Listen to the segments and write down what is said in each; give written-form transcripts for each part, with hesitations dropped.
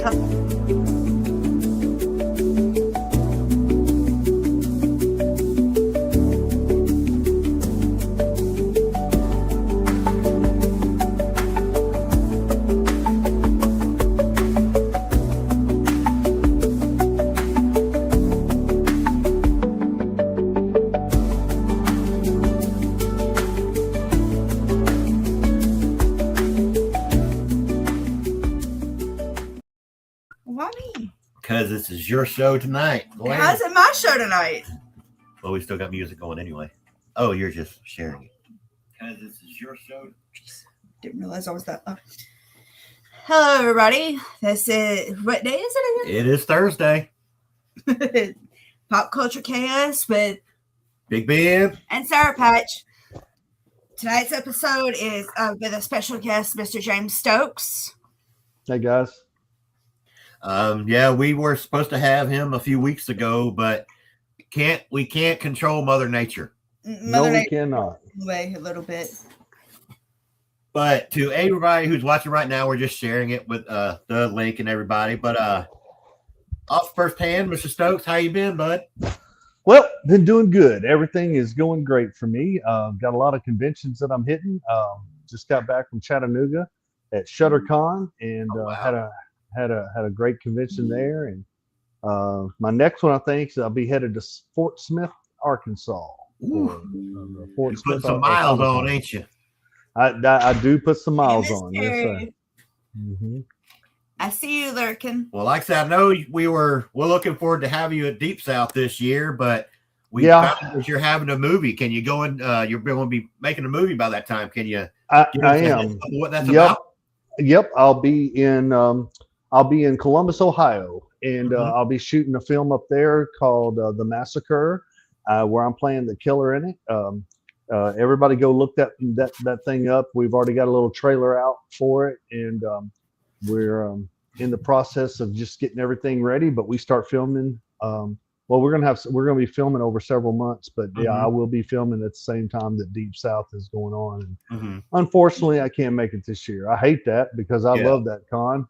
Because this is your show tonight. How's it my show tonight? Well, we still got music going anyway. Oh, you're just sharing it. Because this is your show. Didn't realize I was that low. Hello, everybody. This is, what day is it again? It is Thursday. Pop Culture Chaos with W.E.B.B. and Sour Patch. Tonight's episode is with a special guest, Mr. James Stokes. Hey, guys. Yeah, we were supposed to have him a few weeks ago, but we can't control Mother Nature. We cannot. Way a little bit. But to everybody who's watching right now, we're just sharing it with the link and everybody. But off firsthand, Mr. Stokes, how you been, bud? Well, been doing good. Everything is going great for me. Got a lot of conventions that I'm hitting. Just got back from Chattanooga at ShutterCon and had a great convention there. And my next one, I think, is I'll be headed to Fort Smith, Arkansas. Fort Smith, put some miles on, ain't you? I do put some miles on. Yes, sir. Mm-hmm. I see you lurking. Well, like I said, I know we're looking forward to having you at Deep South this year, but you're having a movie. Can you go in? You're going to be making a movie by that time. Can you? I am. What that's about? Yep. I'll be in Columbus, Ohio, and I'll be shooting a film up there called The Massacre, where I'm playing the killer in it. Everybody go look that thing up. We've already got a little trailer out for it, and we're in the process of just getting everything ready. But we start filming. We're gonna be filming over several months, but I will be filming at the same time that Deep South is going on. And unfortunately, I can't make it this year. I hate that because I love that con.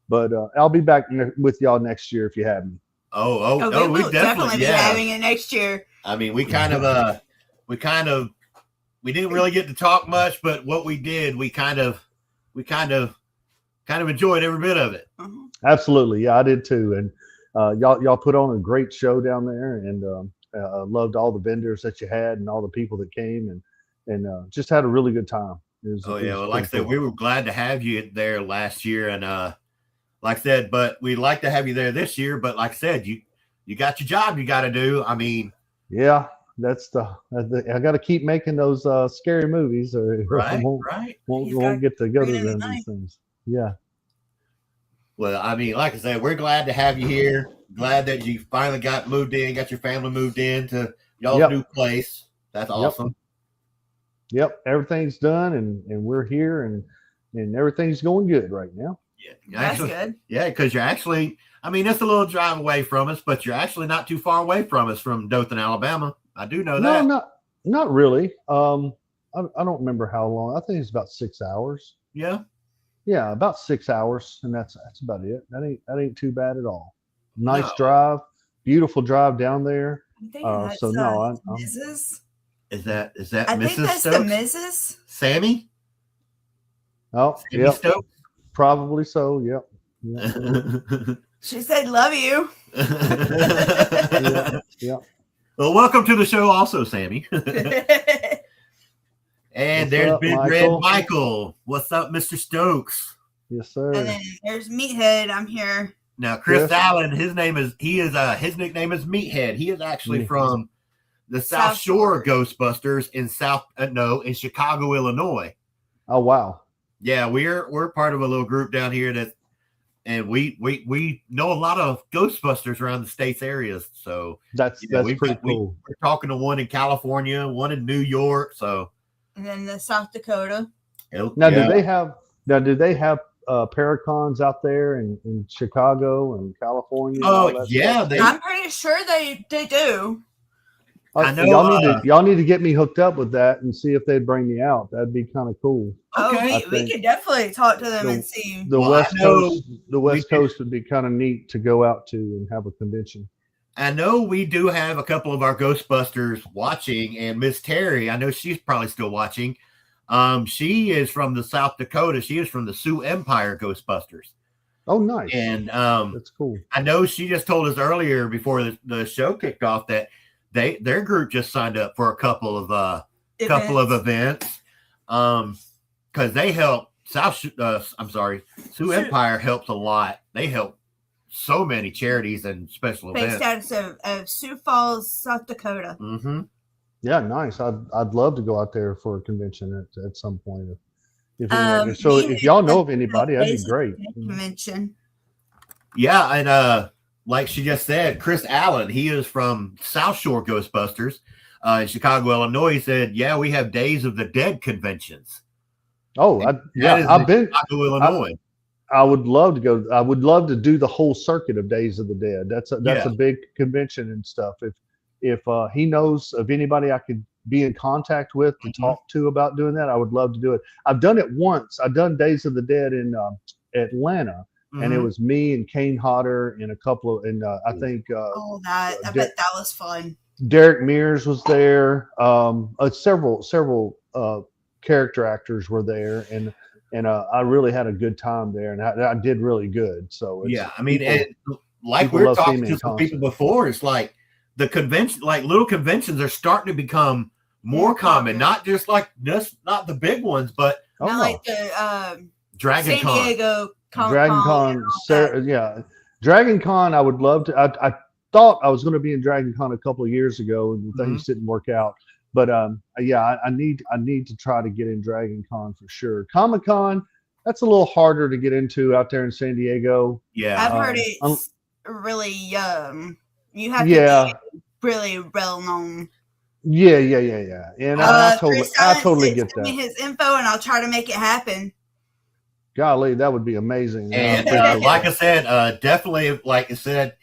But I'll be back with y'all next year if you have me. We definitely be having it next year. I mean, we didn't really get to talk much, but what we did, we kind of enjoyed every bit of it. Absolutely, yeah, I did too. And y'all put on a great show down there, and loved all the vendors that you had and all the people that came, and just had a really good time. Well, like I said, we were glad to have you there last year, and like I said, but we'd like to have you there this year. But like I said, you got your job you got to do. I mean, yeah, that's I got to keep making those scary movies, or right. Won't get to go to them these things. Yeah. Well, I mean, like I said, we're glad to have you here. Glad that you finally got moved in, got your family moved in to y'all's new place. That's awesome. Yep, everything's done, and we're here, and everything's going good right now. Yeah, that's good. Yeah, because you're actually, I mean, it's a little drive away from us, but you're actually not too far away from us from Dothan, Alabama. I do know that. No, not really. I don't remember how long. I think it's about 6 hours. Yeah. Yeah, about 6 hours, and that's about it. That ain't too bad at all. Nice drive, beautiful drive down there. So no, Mrs. Is that I Mrs. think that's Stokes? the Mrs. Sammy? Oh, Sammy Stokes? Probably so. Yep. She said, "Love you." Yeah. Well, welcome to the show, also, Sammy. And there's Big Red Michael. What's up, Mr. Stokes? Yes, sir. And then there's Meathead. I'm here. Now, Chris Allen, his nickname is Meathead. He is actually from the South Shore Ghostbusters in Chicago, Illinois. Oh, wow. Yeah, we're part of a little group down here and we know a lot of Ghostbusters around the state's areas. So that's pretty cool. We're talking to one in California, one in New York. So. And then the South Dakota. Now, do they have Paracons out there in Chicago and California? Oh, yeah. I'm pretty sure they do. I know y'all need to get me hooked up with that and see if they'd bring me out. That'd be kind of cool. Okay. We could definitely talk to them and see. The West Coast would be kind of neat to go out to and have a convention. I know we do have a couple of our Ghostbusters watching, and Miss Terry, I know she's probably still watching. She is from the South Dakota. She is from the Sioux Empire Ghostbusters. Oh, nice. And that's cool. I know she just told us earlier before the show kicked off that their group just signed up for a couple of events. Because they help Sioux Empire helps a lot. They help so many charities and special events. Based out of Sioux Falls, South Dakota. Mm-hmm. Yeah, nice. I'd love to go out there for a convention at some point. If y'all know of anybody, that'd be great. Convention. Yeah, and like she just said, Chris Allen, he is from South Shore Ghostbusters in Chicago, Illinois. He said, "Yeah, we have Days of the Dead conventions." Oh, I've been Chicago, Illinois. I would love to go. I would love to do the whole circuit of Days of the Dead. That's a big convention and stuff. If he knows of anybody I could be in contact with to talk to about doing that, I would love to do it. I've done it once. I've done Days of the Dead in Atlanta, and it was me and Kane Hodder and a couple of, I think. I bet that was fun. Derek Mears was there. Several character actors were there, and I really had a good time there, and I did really good. So I mean, like we were talking to some people before, it's like the convention, like little conventions, are starting to become more common. Not just not the big ones, but like the Dragon San Con. Diego Dragon Con. Dragon Con. I would love to. I thought I was going to be in Dragon Con a couple of years ago, and things didn't work out. But I need to try to get in Dragon Con for sure. Comic Con, that's a little harder to get into out there in San Diego. Yeah, I've heard it's really you have to be really well known. Yeah. And I totally get that. Send me his info, and I'll try to make it happen. Golly, that would be amazing. And like I said, definitely, like I said,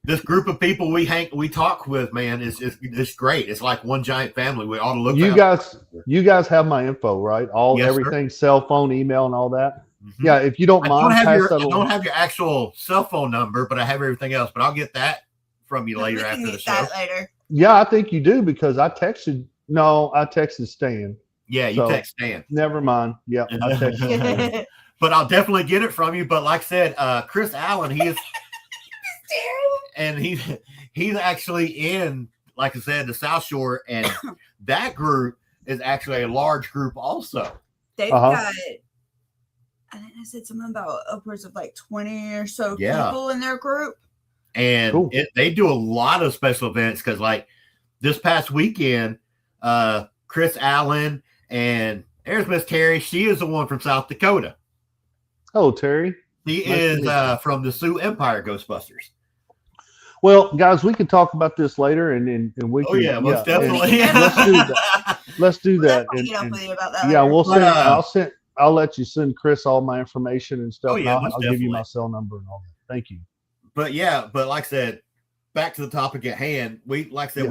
this group of people we talk with, man, is great. It's like one giant family. We ought to look. You guys have my info, right? Everything, sir. Cell phone, email, and all that. Mm-hmm. Yeah, if you don't mind, I don't have your actual cell phone number, but I have everything else. But I'll get that from you later after the show. Later. Yeah, I think you do because I texted. No, I texted Stan. Yeah, you text Stan. Never mind. Yeah, I texted Stan. But I'll definitely get it from you. But like I said, Chris Allen, he is. And he's actually in, like I said, the South Shore, and that group is actually a large group also. They've got, I think I said something about upwards of like 20 or so people in their group. And they do a lot of special events because like this past weekend, Chris Allen and there's Miss Terry. She is the one from South Dakota. Oh, Terry. She is from the Sioux Empire Ghostbusters. Well, guys, we can talk about this later, and we can. Oh yeah, most definitely. Let's do that. We'll send. I'll let you send Chris all my information and stuff. I'll give you my cell number and all that. Thank you. But like I said, back to the topic at hand. We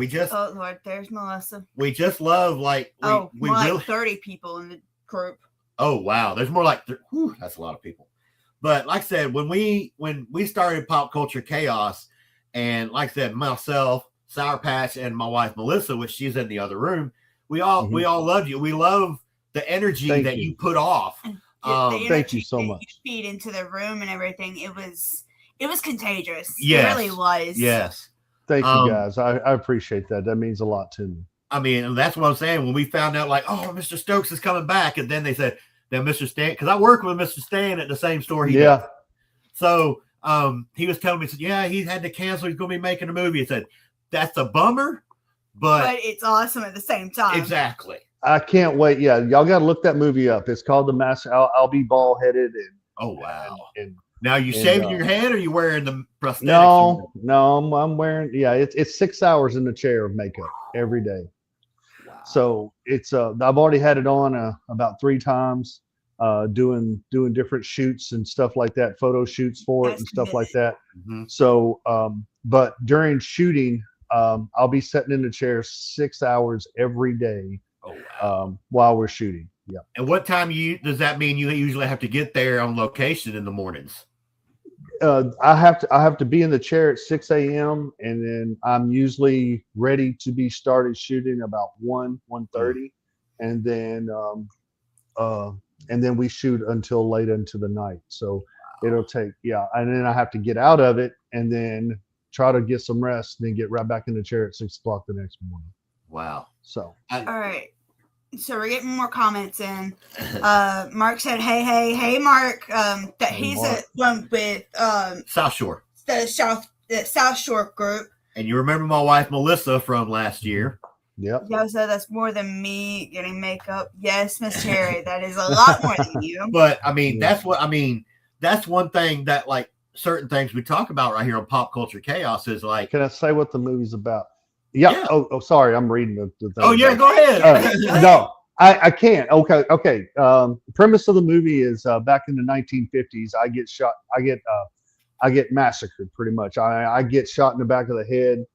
just. Oh Lord, there's Melissa. We just love we really 30 people in the group. Oh wow, there's more like that's a lot of people. But like I said, when we started Pop Culture Chaos. And like I said, myself, Sour Patch, and my wife Melissa, which she's in the other room, we all love you. We love the energy that you put off. Thank you so much. You feed into the room and everything. It was contagious. Yes. It really was. Yes. Thank you guys. I appreciate that. That means a lot to me. I mean, that's what I'm saying. When we found out, like, oh, Mr. Stokes is coming back, and then they said, then Mr. Stan, because I work with Mr. Stan at the same store he does. So. He was telling me, he said, he had to cancel. He's going to be making a movie. He said, that's a bummer, but it's awesome at the same time. Exactly. I can't wait. Yeah. Y'all got to look that movie up. It's called The Master. I'll be bald headed. Oh, wow. And now you shaving your head or you wearing the prosthetics? No, I'm wearing, it's 6 hours in the chair of makeup every day. Wow. So it's, I've already had it on about 3 times. Doing different shoots and stuff like that, photo shoots for it and stuff like that. Mm-hmm. So, but during shooting, I'll be sitting in the chair 6 hours every day Oh wow. while we're shooting. Yeah. And what time does that mean you usually have to get there on location in the mornings? I have to be in the chair at 6 a.m. and then I'm usually ready to be started shooting about 1:30, and then we shoot until late into the night. So it'll take and then I have to get out of it and then try to get some rest, and then get right back in the chair at 6 o'clock the next morning. Wow. So all right. So we're getting more comments in. Mark said, hey, Mark. That Hey, he's Mark. one with South Shore. the South Shore group. And you remember my wife Melissa from last year. yep. Yo, so that's more than me getting makeup. Yes, Miss Cherry, that is a lot more than you. But I mean, Yeah. that's one thing that like certain things we talk about right here on Pop Culture Chaos is like. Can I say what the movie's about? Yeah. Oh, sorry. I'm reading the thing. Oh yeah, go ahead. No, I can't. Okay. The premise of the movie is back in the 1950s. I get shot. I get massacred pretty much. I get shot in the back of the head,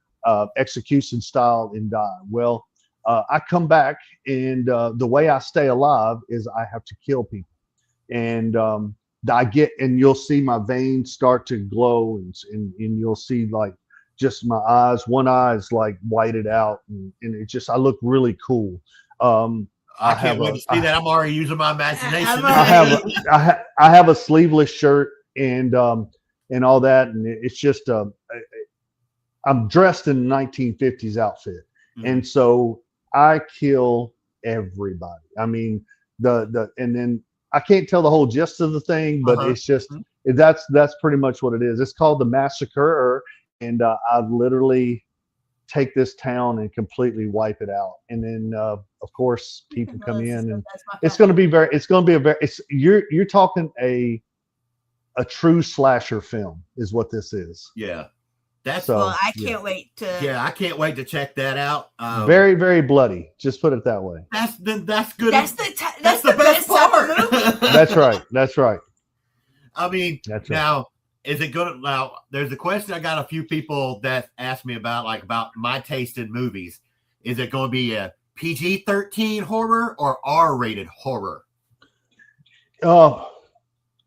execution style, and die. Well, I come back, and the way I stay alive is I have to kill people, and and you'll see my veins start to glow, and you'll see like just my eyes. One eye is like whited out, and it just I look really cool. I can't wait to see that. I'm already using my imagination. I have a sleeveless shirt and all that, and it's just I'm dressed in the 1950s outfit, and so I kill everybody. I mean and then I can't tell the whole gist of the thing, but it's just that's pretty much what it is. It's called The Massacre, and I literally take this town and completely wipe it out. And then of course people come in, and it's going to be you're talking a true slasher film is what this is. Yeah. I can't wait to. Yeah, I can't wait to check that out. Very, very bloody. Just put it that way. That's good. That's the best part. That's right. I mean, that's right. Now, is it going to? Now, there's a question I got a few people that asked me about my taste in movies. Is it going to be a PG-13 horror or R-rated horror? Oh,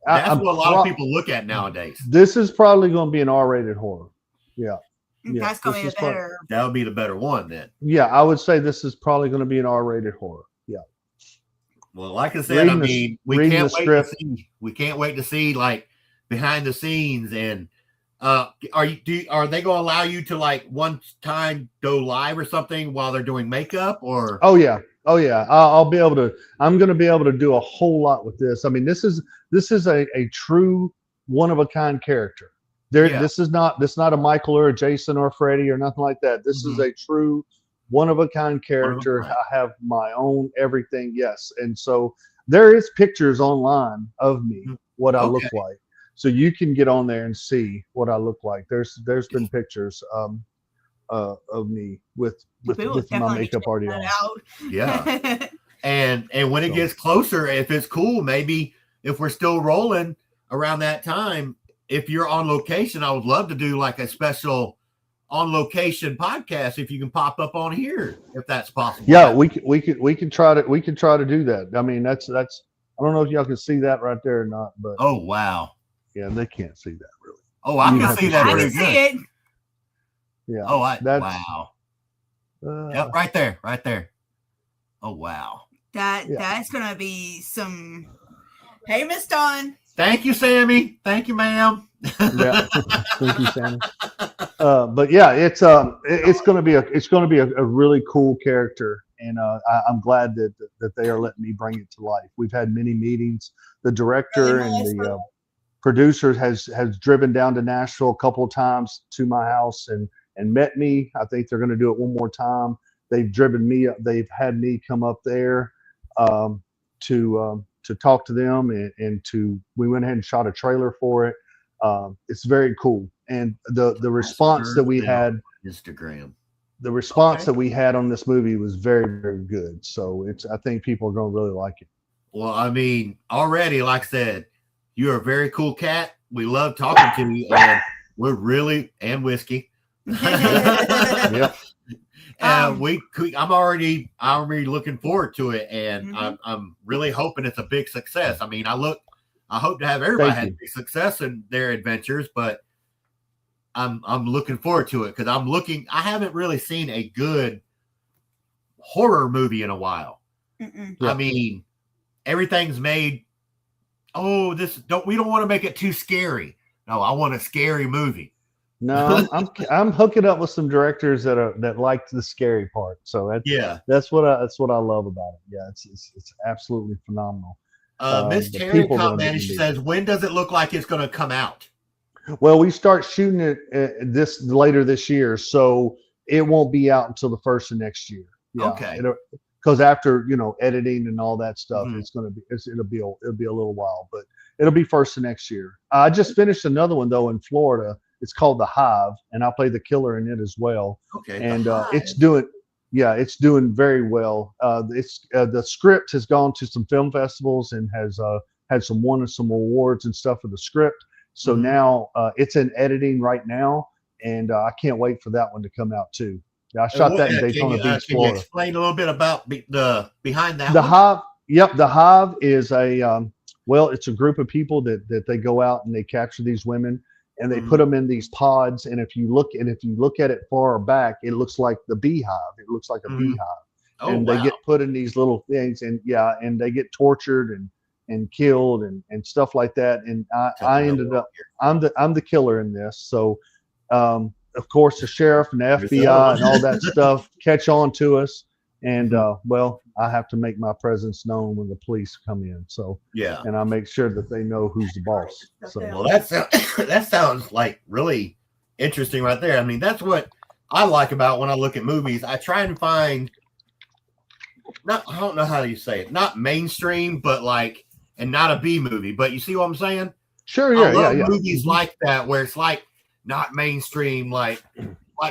that's what a lot of people look at nowadays. This is probably going to be an R-rated horror. Yeah. That's going to be better. That would be the better one then. Yeah, I would say this is probably going to be an R-rated horror. Yeah. Well, like I said, we can't wait to see like behind the scenes, and are they going to allow you to like one time go live or something while they're doing makeup or? Oh yeah. I'm going to be able to do a whole lot with this. I mean, this is a true one of a kind character. This is not a Michael or a Jason or a Freddy or nothing like that. This is a true one of a kind character. I have my own everything. Yes. And so there is pictures online of me, what I look like. So you can get on there and see what I look like. There's been pictures of me with my makeup already on. Yeah. and when it gets closer, if it's cool, maybe if we're still rolling around that time, if you're on location, I would love to do like a special on location podcast if you can pop up on here, if that's possible. Yeah, we can try to do that. I mean, that's I don't know if y'all can see that right there or not, but oh wow. Yeah, they can't see that really. Oh, I can see that. I can see it. Yeah. Oh, wow. Yep, right there. Oh wow. That's gonna be some. Hey, Miss Dawn. Thank you, Sammy. Thank you, ma'am. Yeah. Thank you, Sammy. But yeah, it's going to be a really cool character, and I'm glad that they are letting me bring it to life. We've had many meetings. The director and the producer has driven down to Nashville a couple of times to my house and met me. I think they're going to do it one more time. They've driven me. They've had me come up there to talk to them, and we went ahead and shot a trailer for it. It's very cool, and the response that we had Instagram. The response that we had on this movie was very, very good. So I think people are going to really like it. Well, I mean, already, like I said, you're a very cool cat. We love talking to you, and and whiskey. Yep. And I'm already looking forward to it, and Mhm. I'm really hoping it's a big success. I mean, I hope to have everybody Thank have you. big success in their adventures, but I'm looking forward to it because I haven't really seen a good horror movie in a while. Mm-mm. Yeah. I mean, everything's made. Oh, we don't want to make it too scary. No, I want a scary movie. No, I'm hooking up with some directors that like the scary part. So that's what I love about it. Yeah, it's absolutely phenomenal. Miss The Terry people that are commented. being She made. says, "When does it look like it's going to come out?" Well, we start shooting it this later this year, so it won't be out until the first of next year. Yeah, Okay. because after editing and all that stuff, Mhm. it'll be a little while, but it'll be first of next year. I just finished another one though in Florida. It's called The Hive, and I play the killer in it as well. Okay. And The it's Hive. doing very well. The script has gone to some film festivals and has had won some awards and stuff for the script. So Mhm. now it's in editing right now, and I can't wait for that one to come out too. I shot that in Daytona Beach, Can you Florida. explain a little bit about the behind that The one? Hive, yep, the Hive is it's a group of people that they go out and they capture these women and they put Mhm. them in these pods. And if you look at it far back, it looks like the beehive. It looks like a Mhm. beehive, Oh, and they wow. get put in these little things, and they get tortured and killed and stuff like that. And I ended up I'm the killer in this. So of course the sheriff and the There's the other FBI one. and all that stuff catch on to us. And Mhm. well, I have to make my presence known when the police come in. So Yeah. and I make sure that they know who's the boss. So Well, that sounds like really interesting right there. I mean, that's what I like about when I look at movies. I try and find I don't know how you say it, not mainstream, but like, and not a B movie. But you see what I'm saying? sure, I yeah, love yeah. movies like that where it's like not mainstream, like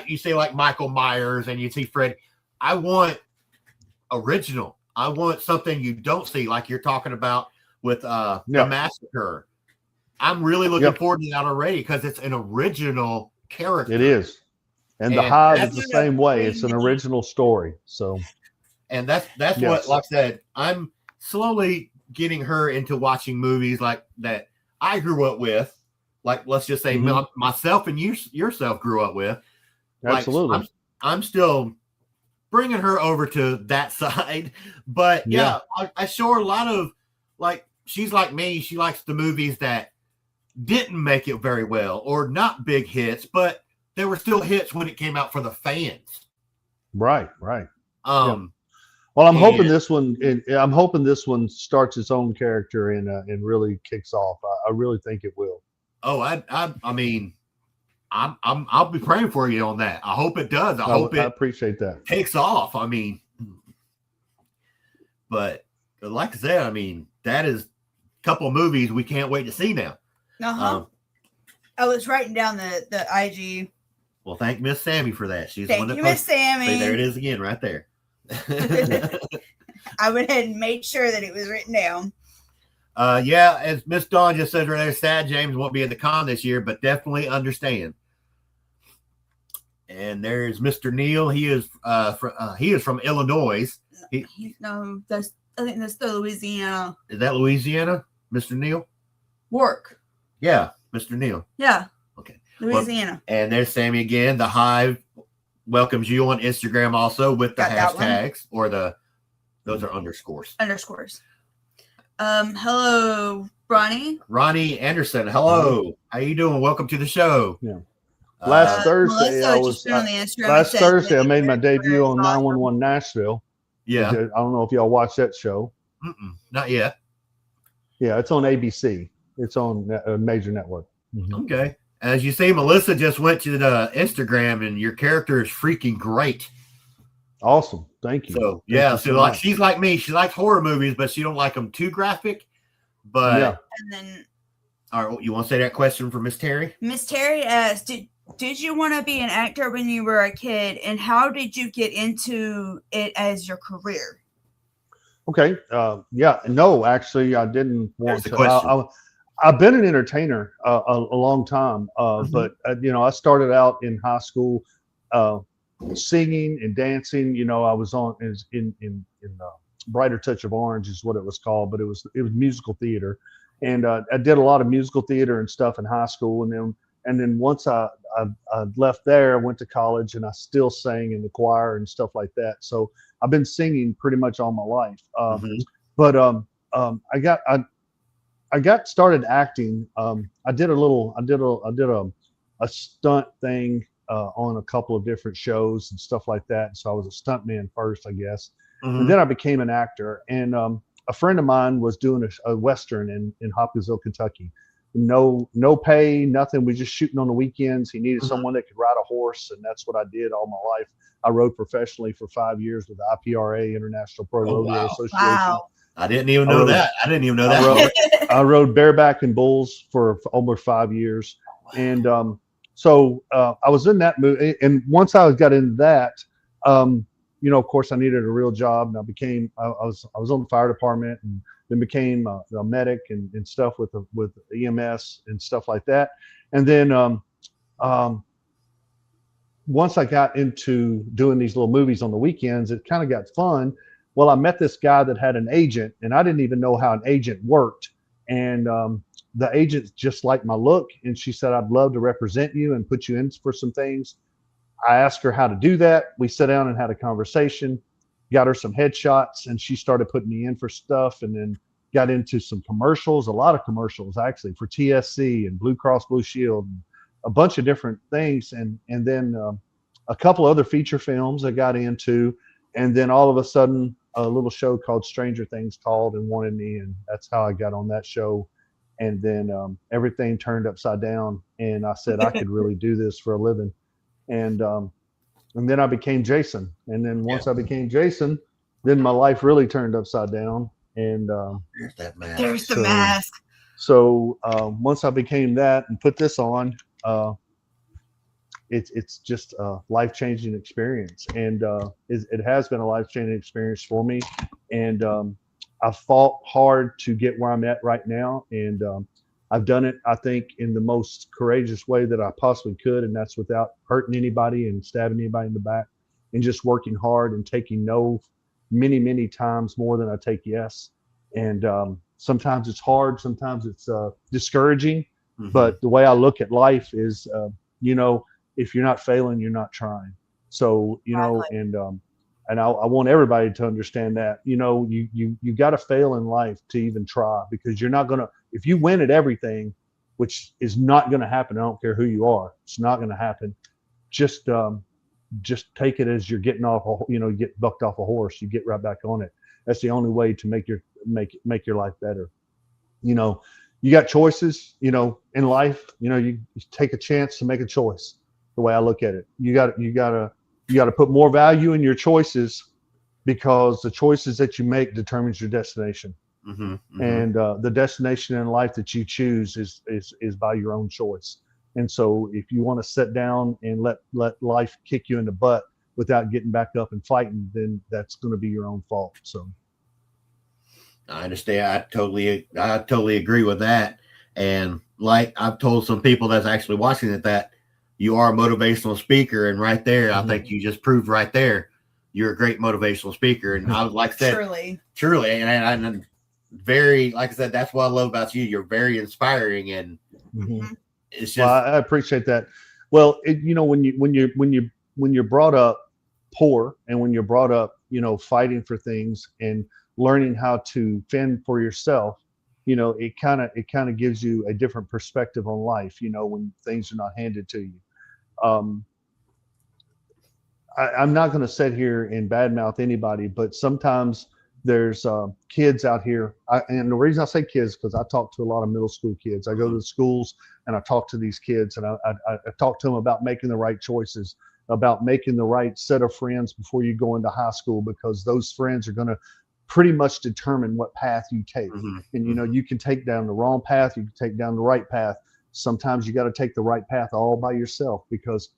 you say, like Michael Myers, and you see Fred. I want original. I want something you don't see, like you're talking about with the Yeah. Massacre. I'm really looking Yep. forward to that already because it's an original character. It is. And the And Hive that's- is the same way. It's an original story. So And that's Yes. what, like I said, I'm slowly getting her into watching movies like that I grew up with. Like, let's just say Mhm. myself and yourself grew up with. Like, Absolutely. I'm still bringing her over to that side. But yeah, I show her a lot of, like, she's like me. She likes the movies that didn't make it very well or not big hits, but there were still hits when it came out for the fans. Right. Well, I'm hoping this one starts its own character and really kicks off. I really think it will. Oh, I mean, I'll be praying for you on that. I hope it does. I hope I it appreciate that. takes off. I mean, but like I said, I mean, that is a couple of movies we can't wait to see now. I was writing down the IG. Well, thank Miss Sammy for that. She's Thank the one that you, Miss posted. Sammy. See, there it is again, right there. I went ahead and made sure that it was written down. Yeah, as Miss Dawn just said, they're sad James won't be at the con this year, but definitely understand. And there's Mr. Neil. He is from Illinois. I think that's the Louisiana. Is that Louisiana, Mr. Neil? Work. Yeah, Mr. Neil. Yeah. Okay. Louisiana. Well, and there's Sammy again. The Hive welcomes you on Instagram also with the hashtags or those are underscores. Hello, Ronnie. Ronnie Anderson. Hello. How you doing? Welcome to the show. Yeah. Last Thursday, I made my debut on 911 Nashville. Yeah. I don't know if y'all watched that show. Not yet. Yeah, it's on ABC. It's on a major network. Mm-hmm. Okay. As you see, Melissa just went to the Instagram, and your character is freaking great. Awesome. Thank you. So like she's like me. She likes horror movies, but she don't like them too graphic. But yeah. And then, all right, you want to say that question for Miss Terry? Miss Terry asked, Did you want to be an actor when you were a kid, and how did you get into it as your career? Okay. Yeah. No, actually, I didn't want to. I've been an entertainer a long time, but I started out in high school uh, singing and dancing. I was on in Brighter Touch of Orange is what it was called, but it was musical theater, and I did a lot of musical theater and stuff in high school, and then once I left there, I went to college, and I still sang in the choir and stuff like that. So I've been singing pretty much all my life. Mhm. But I got started acting. I did a stunt thing on a couple of different shows and stuff like that. So I was a stunt man first, I guess, and Mhm. then I became an actor. And a friend of mine was doing a western in Hopkinsville, Kentucky. No pay, nothing. We just shooting on the weekends. He needed Mhm. someone that could ride a horse, and that's what I did all my life. I rode professionally for 5 years with the IPRA, International Pro Oh Rodeo wow! Association. Wow. I didn't even I know rode that. I didn't even know I that rode part. I rode bareback and bulls for almost 5 years, and so I was in that movie. And once I got into that, um, of course, I needed a real job, and I was on the fire department, and then became a medic and stuff with EMS and stuff like that. And then um, once I got into doing these little movies on the weekends, it kind of got fun. Well, I met this guy that had an agent, and I didn't even know how an agent worked. And the agent just liked my look, and she said, "I'd love to represent you and put you in for some things." I asked her how to do that. We sat down and had a conversation, got her some headshots, and she started putting me in for stuff, and then got into some commercials, a lot of commercials actually for TSC and Blue Cross Blue Shield, and a bunch of different things, and then a couple other feature films I got into, and then all of a sudden a little show called Stranger Things called and wanted me, and that's how I got on that show. And then everything turned upside down, and I said I could really do this for a living, and then I became Jason. And then Yeah, once I became Jason, then my life really turned upside down. And there's that mask. There's the so mask. once I became that and put this on, uh, it's just a life changing experience, and it has been a life changing experience for me. And I fought hard to get where I'm at right now, and I've done it, I think, in the most courageous way that I possibly could, and that's without hurting anybody and stabbing anybody in the back, and just working hard and taking no many times more than I take yes. And sometimes it's hard, sometimes it's discouraging, Hmm. but the way I look at life is, you know, if you're not failing, you're not trying. So, Exactly. and I want everybody to understand that, you got to fail in life to even try, because you're not gonna, if you win at everything, which is not going to happen. I don't care who you are. It's not going to happen. Just, just take it as you're getting off, you get bucked off a horse, you get right back on it. That's the only way to make your life better. You know, you got choices, in life, you take a chance to make a choice. The way I look at it, you got to put more value in your choices, because the choices that you make determines your destination. Hmm. Hmm. And the destination in life that you choose is by your own choice. And so if you want to sit down and let life kick you in the butt without getting back up and fighting, then that's going to be your own fault. So I understand. I totally agree with that. And like I've told some people that's actually watching it, that you are a motivational speaker, and right there, I think mhm. you just proved right there you're a great motivational speaker. And I, like I said, Truly. truly, and very, like I said, that's what I love about you. You're very inspiring, and Mhm. Hmm. it's Well, just I appreciate that. Well, when you're brought up poor, and when you're brought up, fighting for things and learning how to fend for yourself, it kind of gives you a different perspective on life. When things are not handed to you. Um, I'm not going to sit here and badmouth anybody, but sometimes there's kids out here, and the reason I say kids, because I talk to a lot of middle school kids. I go to mhm, the schools and I talk to these kids, and I talk to them about making the right choices, about making the right set of friends before you go into high school, because those friends are going to pretty much determine what path you take. mhm, And mhm. you can take down the wrong path, you can take down the right path. Sometimes you got to take the right path all by yourself, because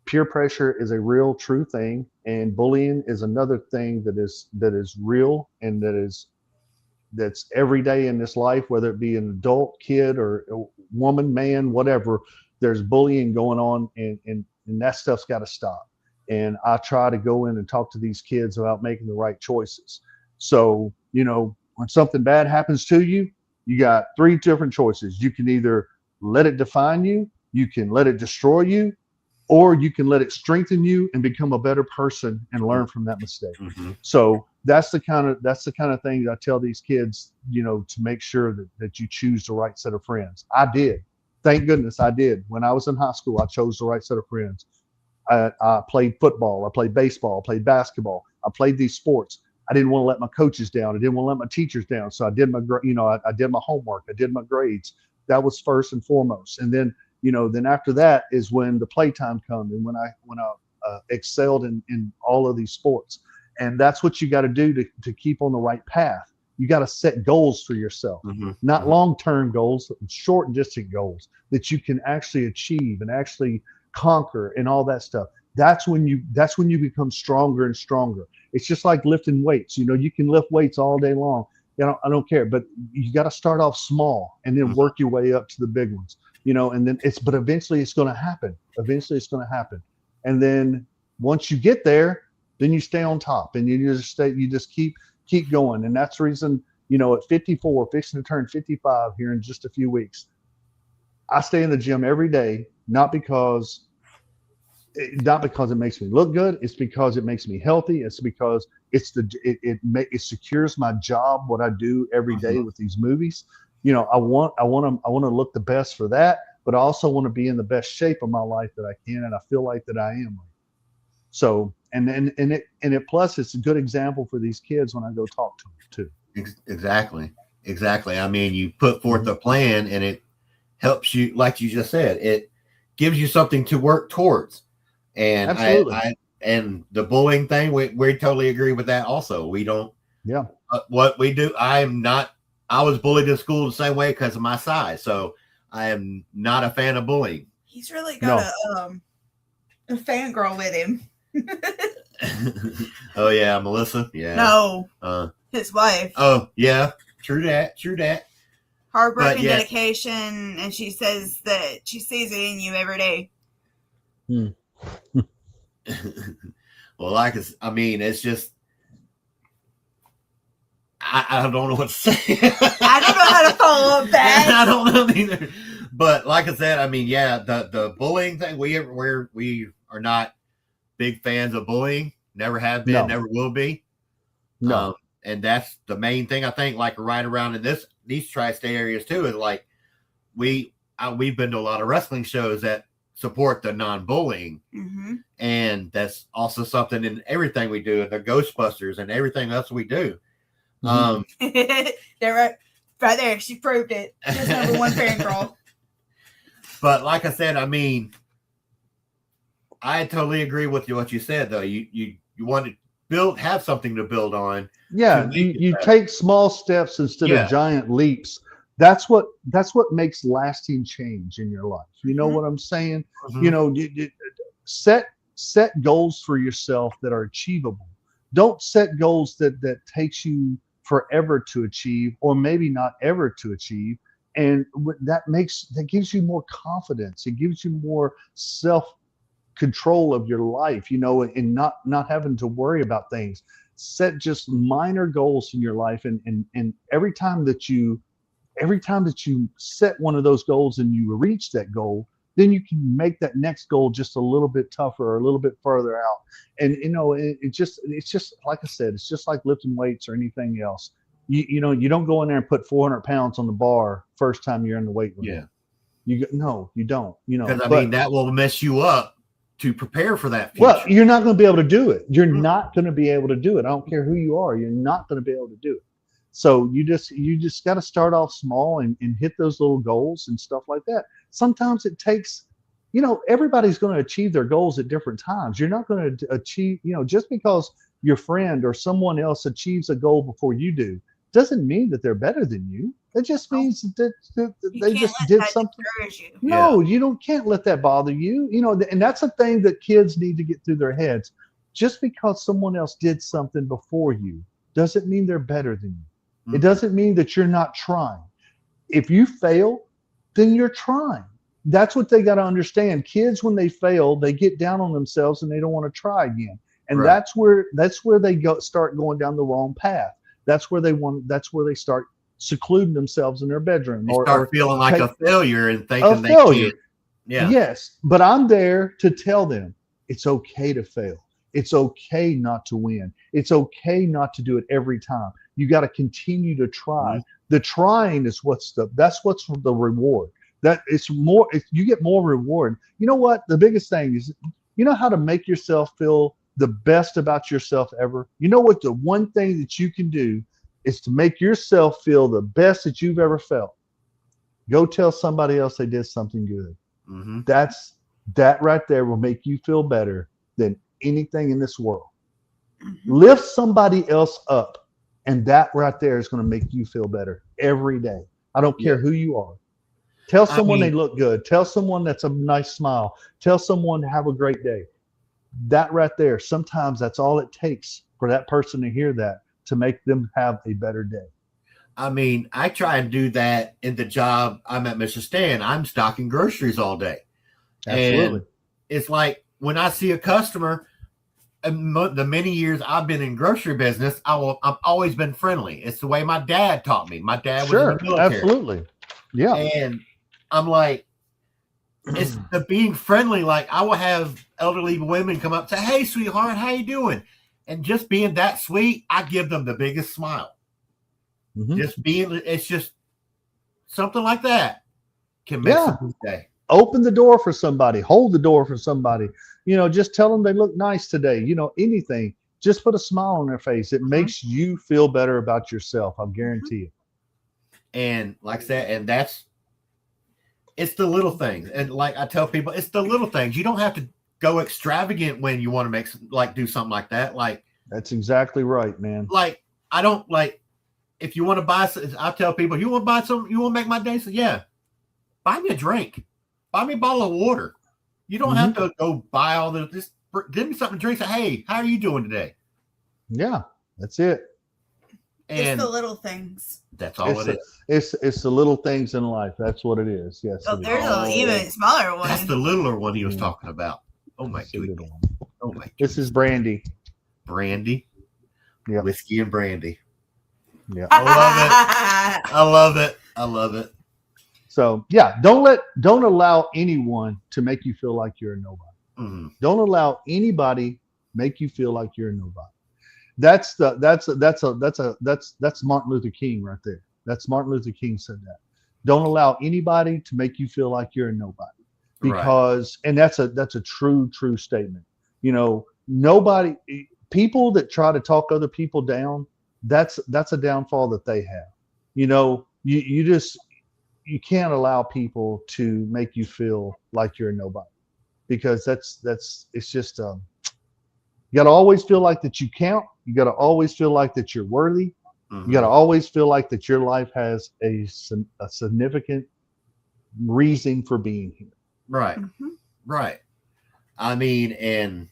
peer pressure is a real true thing, and bullying is another thing that is real, and that's every day in this life, whether it be an adult, kid, or a woman, man, whatever. There's bullying going on, and that stuff's got to stop. And I try to go in and talk to these kids about making the right choices. So, when something bad happens to you, you got 3 different choices. You can either let it define you, you can let it destroy you, or you can let it strengthen you and become a better person and learn from that mistake. Mm-hmm. So that's the kind of thing that I tell these kids, to make sure that you choose the right set of friends. I did. Thank goodness I did. When I was in high school, I chose the right set of friends. I played football. I played baseball. I played basketball. I played these sports. I didn't want to let my coaches down. I didn't want to let my teachers down. So I did my, I did my homework. I did my grades. That was first and foremost. And then, then after that is when the playtime comes and when I excelled in all of these sports. And that's what you got to do to keep on the right path. You got to set goals for yourself, not long-term goals, short and distant goals that you can actually achieve and actually conquer and all that stuff. That's when you become stronger and stronger. It's just like lifting weights. You can lift weights all day long. I don't care, but you got to start off small and then work your way up to the big ones. And then but eventually it's going to happen. And then once you get there, then you stay on top and you just keep going. And that's the reason, at 54, fixing to turn 55 here in just a few weeks, I stay in the gym every day, not because it makes me look good. It's because it makes me healthy. It's because it secures my job, what I do every day with these movies. I want to look the best for that, but I also want to be in the best shape of my life that I can, and I feel like that I am. So, and it plus it's a good example for these kids when I go talk to them too. Exactly. I mean, you put forth a plan, and it helps you, like you just said, it gives you something to work towards. And absolutely. And the bullying thing, we totally agree with that. Also, we don't. Yeah. What we do, I was bullied in school the same way because of my size. So I am not a fan of bullying. He's really got a fangirl with him. Oh yeah, Melissa. Yeah. No. His wife. Oh yeah. True that. Hard work and dedication, and she says that she sees it in you every day. Well, it's just I don't know what to say. I don't know how to follow up that. I don't know either. But like I said, the bullying thing, we are not big fans of bullying. Never have been, never will be. No. And that's the main thing, I think, like right around in these tri-state areas too, is like we've been to a lot of wrestling shows that support the non-bullying. And that's also something in everything we do, the Ghostbusters and everything else we do. They're right there. She proved it. She's number one fan girl. But like I said, I totally agree with what you said, though. You want to have something to build on. Yeah, you take small steps instead of giant leaps. That's what makes lasting change in your life. You know what I'm saying? Set goals for yourself that are achievable. Don't set goals that takes you forever to achieve, or maybe not ever to achieve. And that gives you more confidence. It gives you more self-control of your life, and not having to worry about things. Set just minor goals in your life, and every time that you set one of those goals and you reach that goal, then you can make that next goal just a little bit tougher or a little bit further out. And it's just like I said, it's just like lifting weights or anything else. You don't go in there and put 400 pounds on the bar first time you're in the weight room. Yeah. You don't. Because that will mess you up to prepare for that future. Well, you're not going to be able to do it. You're not going to be able to do it. I don't care who you are. You're not going to be able to do it. So you just got to start off small and hit those little goals and stuff like that. Sometimes it takes, everybody's going to achieve their goals at different times. You're not going to achieve, just because your friend or someone else achieves a goal before you do, doesn't mean that they're better than you. It just means that they just did something. No, you can't let that bother you. And that's a thing that kids need to get through their heads. Just because someone else did something before you doesn't mean they're better than you. It doesn't mean that you're not trying. If you fail, then you're trying. That's what they got to understand. Kids, when they fail, they get down on themselves and they don't want to try again. And Right. that's where they start going down the wrong path. That's where they start secluding themselves in their bedroom, They start feeling like a failure and thinking they failure. can't. Yeah. Yes, but I'm there to tell them it's okay to fail. It's okay not to win. It's okay not to do it every time. You got to continue to try. The trying is what's the reward. That it's more. You get more reward. You know what? The biggest thing is, you know how to make yourself feel the best about yourself ever. You know what? The one thing that you can do is to make yourself feel the best that you've ever felt. Go tell somebody else they did something good. Mm-hmm. That right there will make you feel better than anything in this world. Mm-hmm. Lift somebody else up, and that right there is going to make you feel better every day. I don't care who you are. Tell someone they look good. Tell someone that's a nice smile. Tell someone to have a great day. That right there, sometimes that's all it takes for that person to hear that to make them have a better day. I mean, I try and do that in the job I'm at, Mr. Stan. I'm stocking groceries all day. Absolutely. And it's like when I see a customer, the many years I've been in grocery business, I've always been friendly. It's the way my dad taught me. My dad was in the military. Absolutely. Yeah. And I'm like, it's the being friendly. Like I will have elderly women come up and say, "Hey, sweetheart, how you doing?" And just being that sweet, I give them the biggest smile. Mm-hmm. It's just something like that can make someone's day. Open the door for somebody, hold the door for somebody, just tell them they look nice today, anything, just put a smile on their face. It makes you feel better about yourself. I'll guarantee you. And like that, and it's the little things. And like I tell people, it's the little things. You don't have to go extravagant when you want to do something like that. Like that's exactly right, man. Like I don't like, if you want to buy, I tell people, you want to buy something, you want to make my day? So yeah, buy me a drink, buy me a bottle of water. You don't have to go buy all this. Just give me something to drink. Say, hey, how are you doing today? Yeah, that's it. And it's the little things. That's all it is. It's the little things in life. That's what it is. Yes. Oh, there's an even smaller one. That's the littler one he was talking about. Oh my goodness. Oh my goodness. This is brandy. Brandy. Yeah. Whiskey and brandy. Yeah. I love it. I love it. So yeah, don't allow anyone to make you feel like you're a nobody. Mm-hmm. Don't allow anybody make you feel like you're a nobody. That's Martin Luther King right there. That's Martin Luther King said that. Don't allow anybody to make you feel like you're a nobody. Because and that's a true statement. Nobody, people that try to talk other people down, that's a downfall that they have. You can't allow people to make you feel like you're a nobody, because it's just you got to always feel like that you count. You got to always feel like that you're worthy. You got to always feel like that your life has a significant reason for being here. Right. Mm-hmm. Right. I mean, and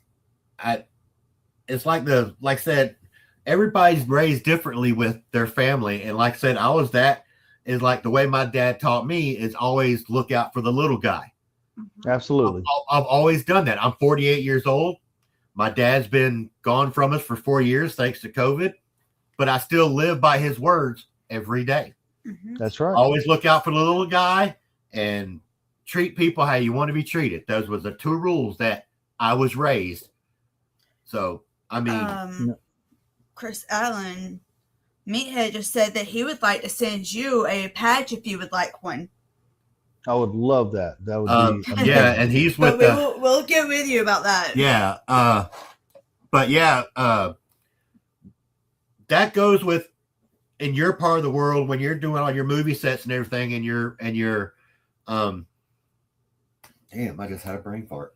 it's like I said, everybody's raised differently with their family. And like I said, is like the way my dad taught me is always look out for the little guy. Absolutely. I've always done that. I'm 48 years old. My dad's been gone from us for 4 years, thanks to COVID, but I still live by his words every day. Mm-hmm. That's right. Always look out for the little guy and treat people how you want to be treated. Those were the 2 rules that I was raised. So, I mean, Chris Allen, Meathead, just said that he would like to send you a patch if you would like one. I would love that. That would be yeah, and he's with. We'll get with you about that. Yeah, but yeah, that goes with in your part of the world when you're doing all your movie sets and everything, and your damn, I just had a brain fart.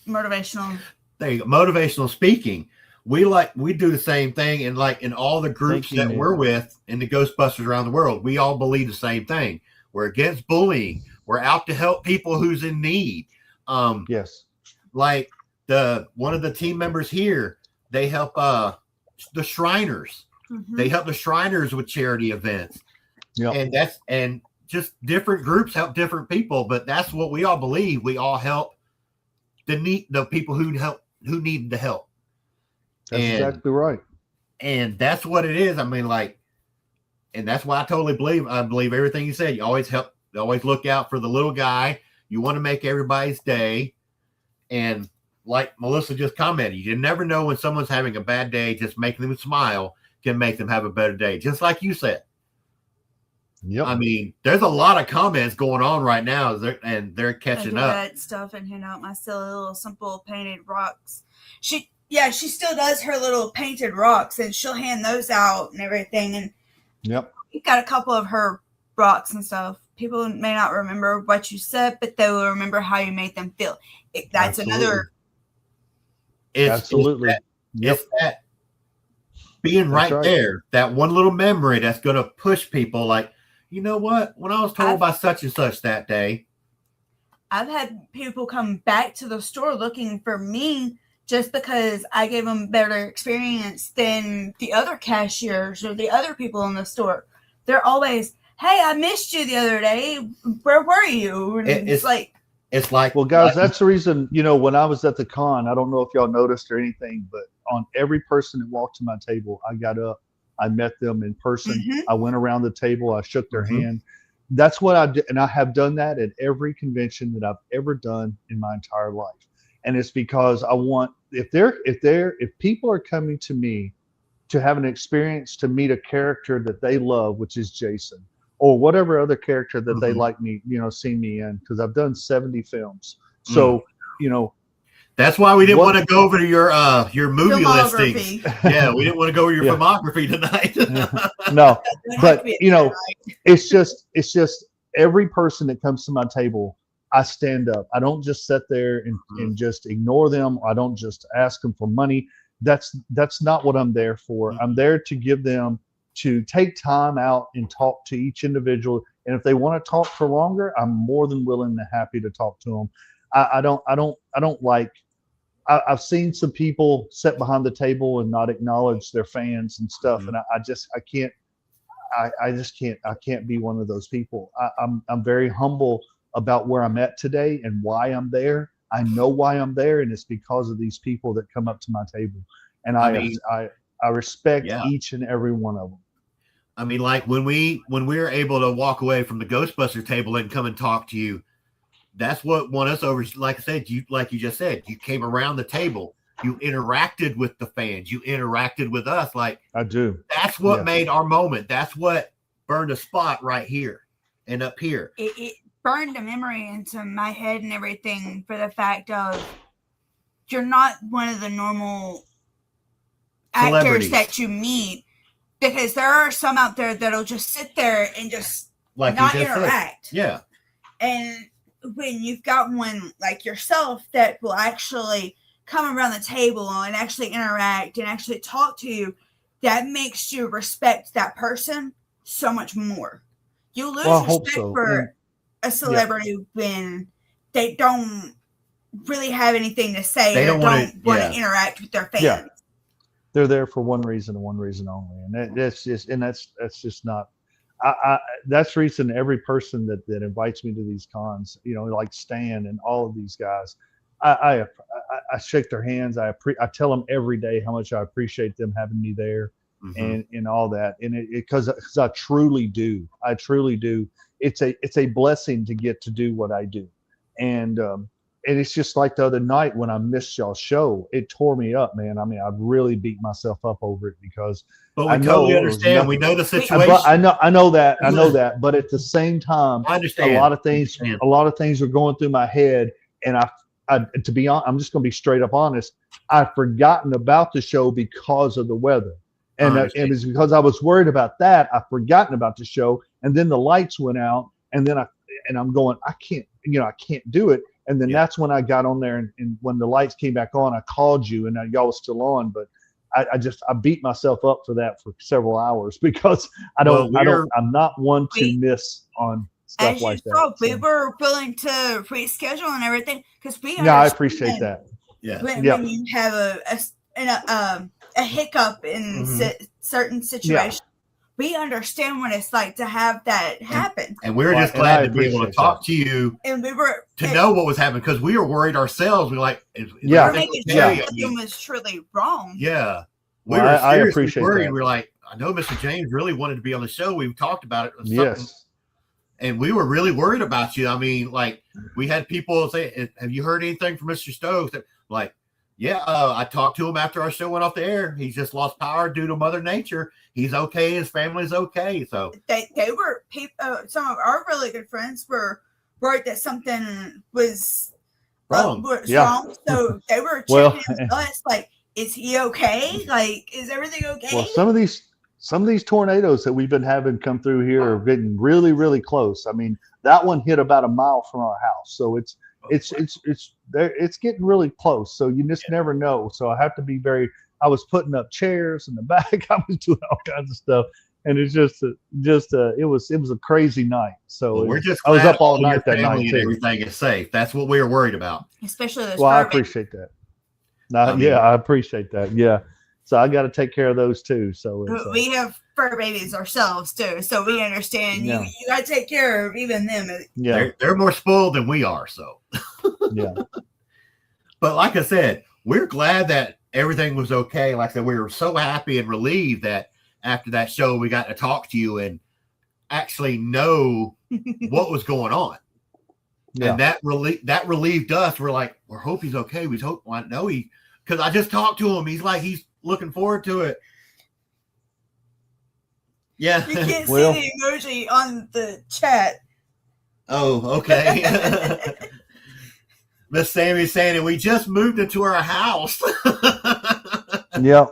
Motivational. There you go. Motivational speaking. We do the same thing, and like in all the groups that we're with in the Ghostbusters around the world, we all believe the same thing. We're against bullying. We're out to help people who's in need. Yes. Like one of the team members here, they help the Shriners. Mhm. They help the Shriners with charity events. Yeah. And just different groups help different people, but that's what we all believe. We all help the people who need the help. That's exactly right. And that's what it is. I mean, like, and that's why I believe everything you said. You always look out for the little guy. You want to make everybody's day. And like Melissa just commented, you never know when someone's having a bad day. Just making them smile can make them have a better day. Just like you said. Yep. I mean, there's a lot of comments going on right now, and they're catching up. That stuff and hand out my silly little simple painted rocks. She still does her little painted rocks, and she'll hand those out and everything. And yep, you got a couple of her rocks and stuff. People may not remember what you said, but they will remember how you made them feel. That's absolutely. Another. Absolutely. It's that being right there, that one little memory that's going to push people. Like, you know what? When I was told by such and such that day, I've had people come back to the store looking for me just because I gave them a better experience than the other cashiers or the other people in the store. They're always, hey, I missed you the other day. Where were you? And it's like, well, guys, that's the reason, when I was at the con, I don't know if y'all noticed or anything, but on every person that walked to my table, I got up, I met them in person. Mm-hmm. I went around the table, I shook their hand. That's what I did. And I have done that at every convention that I've ever done in my entire life. And it's because I want, if people are coming to me to have an experience, to meet a character that they love, which is Jason, or whatever other character that they like me, see me in, because I've done 70 films. So, that's why we didn't want to go over to your movie listings. Yeah, we didn't want to go over your filmography tonight. No, but it's just every person that comes to my table, I stand up. I don't just sit there and just ignore them. I don't just ask them for money. That's not what I'm there for. I'm there to give them, to take time out and talk to each individual. And if they want to talk for longer, I'm more than willing and happy to talk to them. I don't like, I've seen some people sit behind the table and not acknowledge their fans and stuff. And I can't be one of those people. I'm very humble about where I'm at today and why I'm there. I know why I'm there, and it's because of these people that come up to my table. And I respect each and every one of them. I mean, like when we were able to walk away from the Ghostbuster table and come and talk to you, that's what won us over. Like I said, you just said, you came around the table, you interacted with the fans, you interacted with us. Like I do. That's what made our moment. That's what burned a spot right here and up here. It burned a memory into my head and everything, for the fact of you're not one of the normal actors that you meet, because there are some out there that'll just sit there and just not interact. Yeah. And when you've got one like yourself that will actually come around the table and actually interact and actually talk to you, that makes you respect that person so much more. You lose respect for a celebrity when they don't really have anything to say. They don't want to interact with their fans. Yeah. They're there for one reason and one reason only. And that's just not, that's the reason every person that invites me to these cons, like Stan and all of these guys, I shake their hands. I tell them every day how much I appreciate them having me there, and all that. And because I truly do. It's a blessing to get to do what I do. And it's just like the other night when I missed y'all's show, it tore me up, man. I mean, I really beat myself up over it because we totally understand. We know the situation. I know that. But at the same time, I understand. A lot of things were going through my head, and to be honest, I'm just going to be straight up honest. I've forgotten about the show because of the weather, and it's because I was worried about that. I've forgotten about the show, and then the lights went out, and then I'm going, I can't do it. And then that's when I got on there, and when the lights came back on, I called you, and y'all was still on. But I beat myself up for that for several hours because I'm not one to miss on stuff like that. We were willing to reschedule and everything because we. Yeah, I appreciate that. Yeah. When you have in a hiccup in certain situations. We understand what it's like to have that happen. And we were just glad to be able to talk to you and we were to know what was happening, because we were worried ourselves. We were like, we were making sure something was truly wrong. Yeah. We were I seriously appreciate worried. that. We were like, I know Mr. James really wanted to be on the show. We've talked about it. Yes. And we were really worried about you. I mean, like, we had people say, have you heard anything from Mr. Stokes? Like, yeah, I talked to him after our show went off the air. He's just lost power due to Mother Nature. He's okay. His family's okay. So they were some of our really good friends were worried that something was wrong. Wrong. So they were checking with us, like, is he okay? Like, is everything okay? Well, some of these tornadoes that we've been having come through here are getting really, really close. I mean, that one hit about a mile from our house, so it's getting really close. So you just never know. So I have to be very. I was putting up chairs in the back. I was doing all kinds of stuff, and it's it was a crazy night. So I was up all night that night too. Everything is safe. That's what we were worried about. Especially those. Well, I appreciate that. I appreciate that. Yeah. So I got to take care of those too. So we have fur babies ourselves too, so we understand. You got to take care of even them. Yeah, they're more spoiled than we are. So yeah. But like I said, we're glad that everything was okay. Like I said, we were so happy and relieved that after that show we got to talk to you and actually know what was going on. Yeah. And that relieved us. We're like, we hope he's okay. We hope. I know because I just talked to him. He's like, he's looking forward to it. Yeah. You can't see the emoji on the chat. Oh, okay. Miss Sammy's saying, and we just moved into our house. Yep.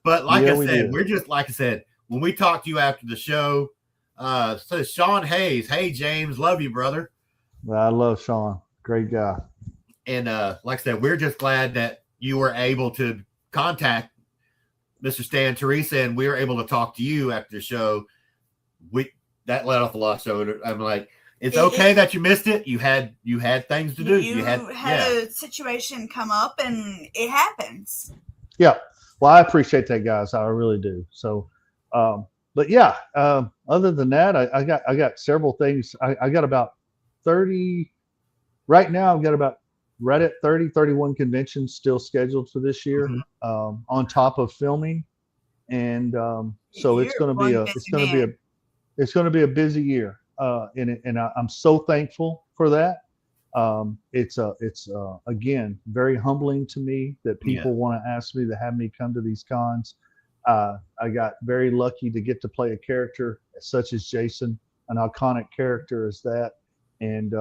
But like I said, we're just, like I said, when we talked to you after the show, so Sean Hayes, hey, James, love you, brother. Well, I love Sean. Great guy. And like I said, we're just glad that you were able to contact Mr. Stan Teresa, and we were able to talk to you after the show. That let off a lot. So I'm like, it's okay that you missed it. You had things to do. You had a situation come up, and it happens. Yeah. Well, I appreciate that, guys. I really do. So, but yeah. Other than that, I got several things. I got about 30 right now. I've got about right at 31 conventions still scheduled for this year, on top of filming, and so it's going to be a busy year, and I'm so thankful for that. It's again very humbling to me that people want to ask me to have me come to these cons. I got very lucky to get to play a character such as Jason, an iconic character as that, and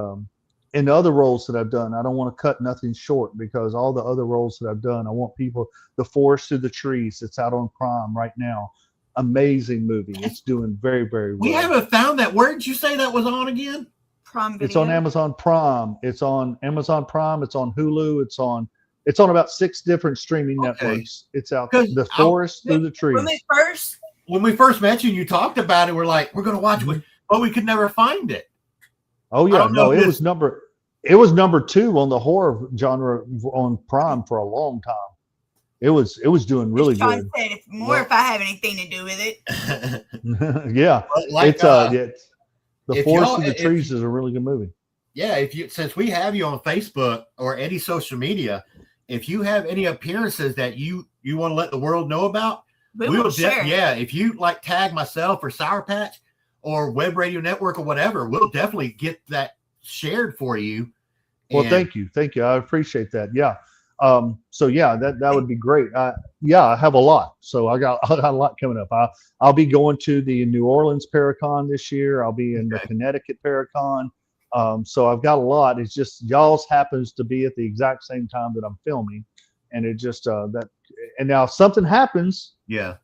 in the other roles that I've done, I don't want to cut nothing short, because all the other roles that I've done, I want people. The Forest Through the Trees, it's out on Prime right now. Amazing movie. It's doing very, very well. We haven't found that. Where did you say that was on again? Prime Video. It's on Amazon Prime. It's on Amazon Prime. It's on Hulu. It's on about 6 different streaming networks. It's out. The Forest Through the Trees. When we first met you, you talked about it. We're like, we're going to watch it, but we could never find it. Oh yeah, no, it was number 2 on the horror genre on Prime for a long time. It was doing really good. Said if I have anything to do with it. Yeah, it's The Forest Through the Trees is a really good movie. Yeah, since we have you on Facebook or any social media, if you have any appearances that you want to let the world know about, we will share. Yeah, if you like tag myself or Sour Patch or Web Radio Network or whatever, we'll definitely get that shared for you. Well, thank you. I appreciate that. Yeah. So yeah, that would be great. I have a lot. So I got a lot coming up. I'll be going to the New Orleans Paracon this year. I'll be in the Connecticut Paracon. So I've got a lot. It's just y'all's happens to be at the exact same time that I'm filming, and it just and now if something happens. Yeah.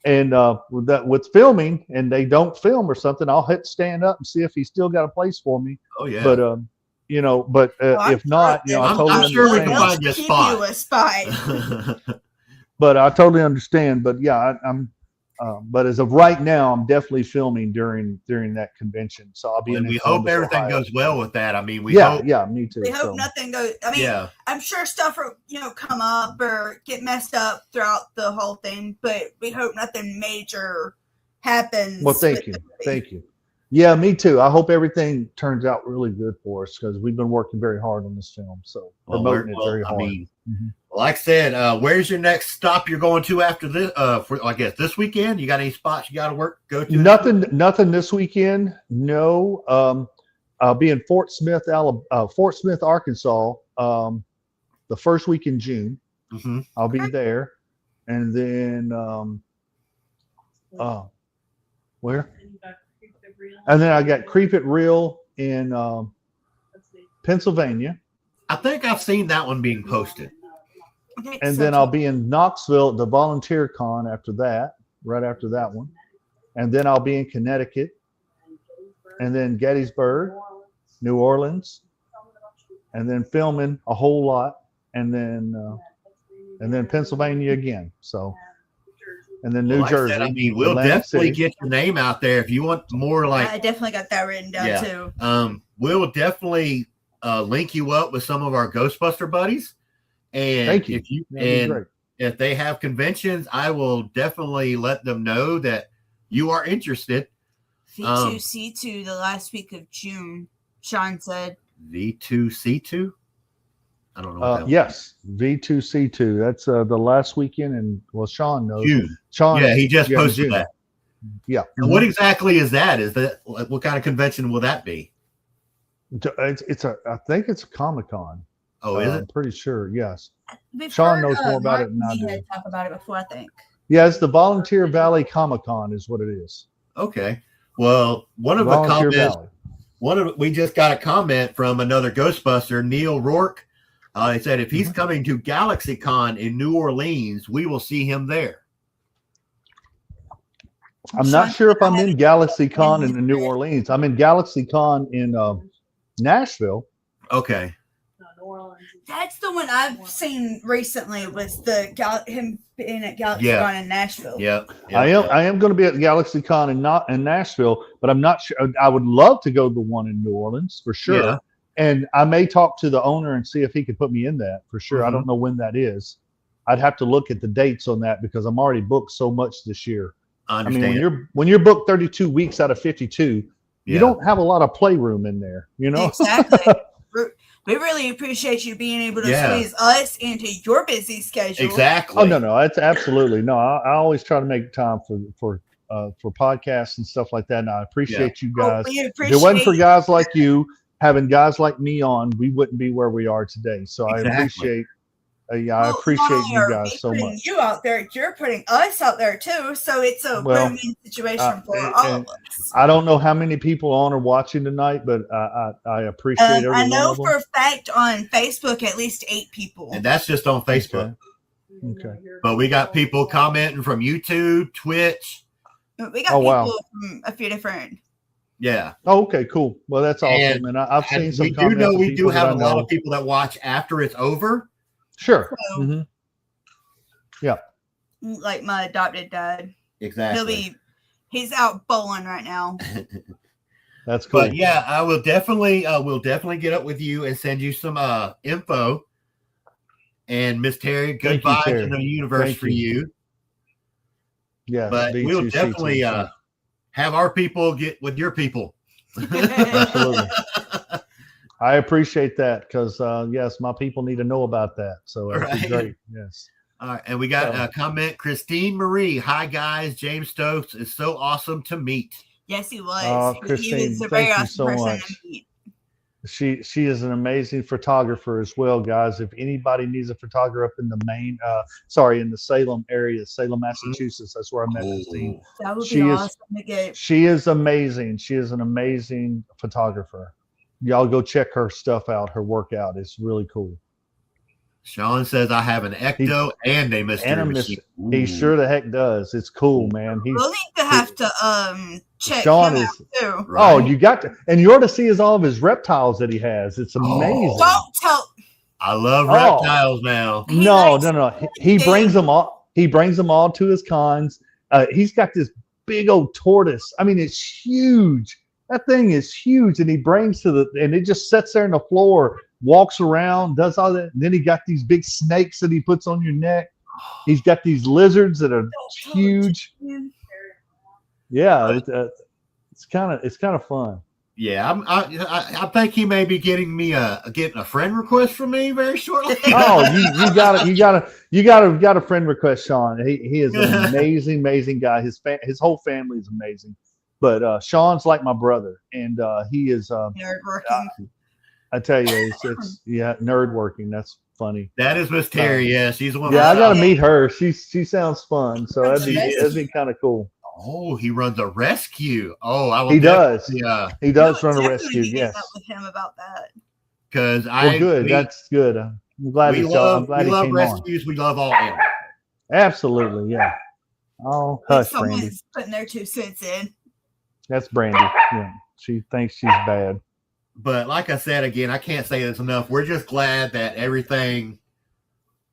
And with filming and they don't film or something, I'll hit stand up and see if he's still got a place for me. Oh yeah. But if not, I totally I'm sure we can find you a spot. But I totally understand. But yeah, But as of right now, I'm definitely filming during that convention. So I'll be And in we hope Columbus, everything Ohio. goes well with that. I mean, we Yeah, hope. yeah, me too. We hope So, nothing goes. I mean, Yeah. I'm sure stuff will, come up or get messed up throughout the whole thing, but we hope nothing major happens. well, thank you. Yeah, me too. I hope everything turns out really good for us because we've been working very hard on this film. So promoting it very hard. I mean, like I said, where's your next stop you're going to after this? For I guess this weekend, you got any spots you got to go to? Nothing this weekend. No. I'll be in Fort Smith, Arkansas, the first week in June. Mm-hmm. I'll be there, and then where? And then I got Creep It Real in Pennsylvania. I think I've seen that one being posted. And then I'll be in Knoxville at the Volunteer Con after that, right after that one. And then I'll be in Connecticut, and then Gettysburg, New Orleans, and then filming a whole lot, and then Pennsylvania again. So, and then New Jersey. I mean, we'll Atlantic definitely City. Get your name out there if you want more. I definitely got that written down too. We'll definitely link you up with some of our Ghostbuster buddies. And thank you. If they have conventions, I will definitely let them know that you are interested. V2C2 the last week of June, Sean said. V2C2? I don't know. Yes, V2C2. That's the last weekend, and Sean knows. June. Sean, he just posted June. that. Yeah. And what exactly is that? What kind of convention will that be? I think it's a Comic-Con. Oh, is it? I'm pretty sure. Yes. Sean knows more about it than I do. Had talked about it before, I think. Yeah, it's the Volunteer Valley Comic-Con is what it is. Okay. Well, we just got a comment from another Ghostbuster, Neil Rourke. He said if he's coming to GalaxyCon in New Orleans, we will see him there. I'm not sure if I'm in GalaxyCon in New Orleans. I'm in GalaxyCon in Nashville. Okay. That's the one I've seen recently. Was him being at GalaxyCon in Nashville? Yeah. I am going to be at GalaxyCon in Nashville, but I'm not sure. I would love to go to the one in New Orleans for sure. Yeah. And I may talk to the owner and see if he could put me in that for sure. I don't know when that is. I'd have to look at the dates on that because I'm already booked so much this year. I understand. I mean, when you're booked 32 weeks out of 52, you don't have a lot of playroom in there, Exactly. We really appreciate you being able to squeeze us into your busy schedule. Exactly. Oh no, it's absolutely no. I always try to make time for podcasts and stuff like that. And I appreciate you guys. If it wasn't for guys like you, having guys like me on, we wouldn't be where we are today. So I appreciate. I appreciate you guys so much. You out there, you're putting us out there too. So it's a win-win situation for all of us. I don't know how many people on are watching tonight, but I appreciate every one of them. I know for a fact on Facebook, at least 8 people. And that's just on Facebook. Okay. But we got people commenting from YouTube, Twitch. We got people from a few different. Yeah. Oh, okay, cool. Well, that's awesome. And I've seen some comments. We do have a lot of people that watch after it's over. Sure. So, yeah. Like my adopted dad. Exactly. He's out bowling right now. That's cool. But yeah, I will definitely get up with you and send you some info. And Miss Terry, good vibes in the universe for you. Yeah. But we'll definitely have our people get with your people. Absolutely. I appreciate that because, yes, my people need to know about that. So that'd be great. Yes. All right. And we got a comment. Christine Marie. Hi, guys. James Stokes is so awesome to meet. Yes, he was. Oh, Christine, he was a very thank you awesome so person much. to meet. She is an amazing photographer as well, guys. If anybody needs a photographer up in the in the Salem area, Salem, Massachusetts, that's where I met Christine. That would be awesome to get. She is amazing. She is an amazing photographer. Y'all go check her stuff out. Her workout is really cool. Sean says I have an Ecto and a mystery machine. He sure the heck does. It's cool, man. We'll need to have to check Sean him is, out too. Right? Oh, you got to, and you ought to see all of his reptiles that he has. It's amazing. Don't tell. I love reptiles now. No. He brings them all. He brings them all to his cons, He's got this big old tortoise. I mean, it's huge. That thing is huge, and he brings and it just sits there on the floor, walks around, does all that. And then he got these big snakes that he puts on your neck. He's got these lizards that are huge. Yeah, it's kind of fun. Yeah, I think he may be getting a friend request from me very shortly. Oh, you got a friend request, Sean. He is an amazing guy. His whole family is amazing, but Sean's like my brother, and he is nerd working. I tell you, it's nerd working. That's funny. That is Miss Terry. Yeah, she's the one. Yeah, I got to meet her. She sounds fun, so that'd be kind of cool. Oh, he runs a rescue. Oh, he does. Yeah, he does run a rescue. Yes, up with him about that. Because that's good. I'm glad he came rescues. On. We love all animals. Absolutely, yeah. Oh, hush, Brandy. Putting their 2 cents in. That's Brandy. Yeah, she thinks she's bad. But like I said again, I can't say this enough. We're just glad that everything,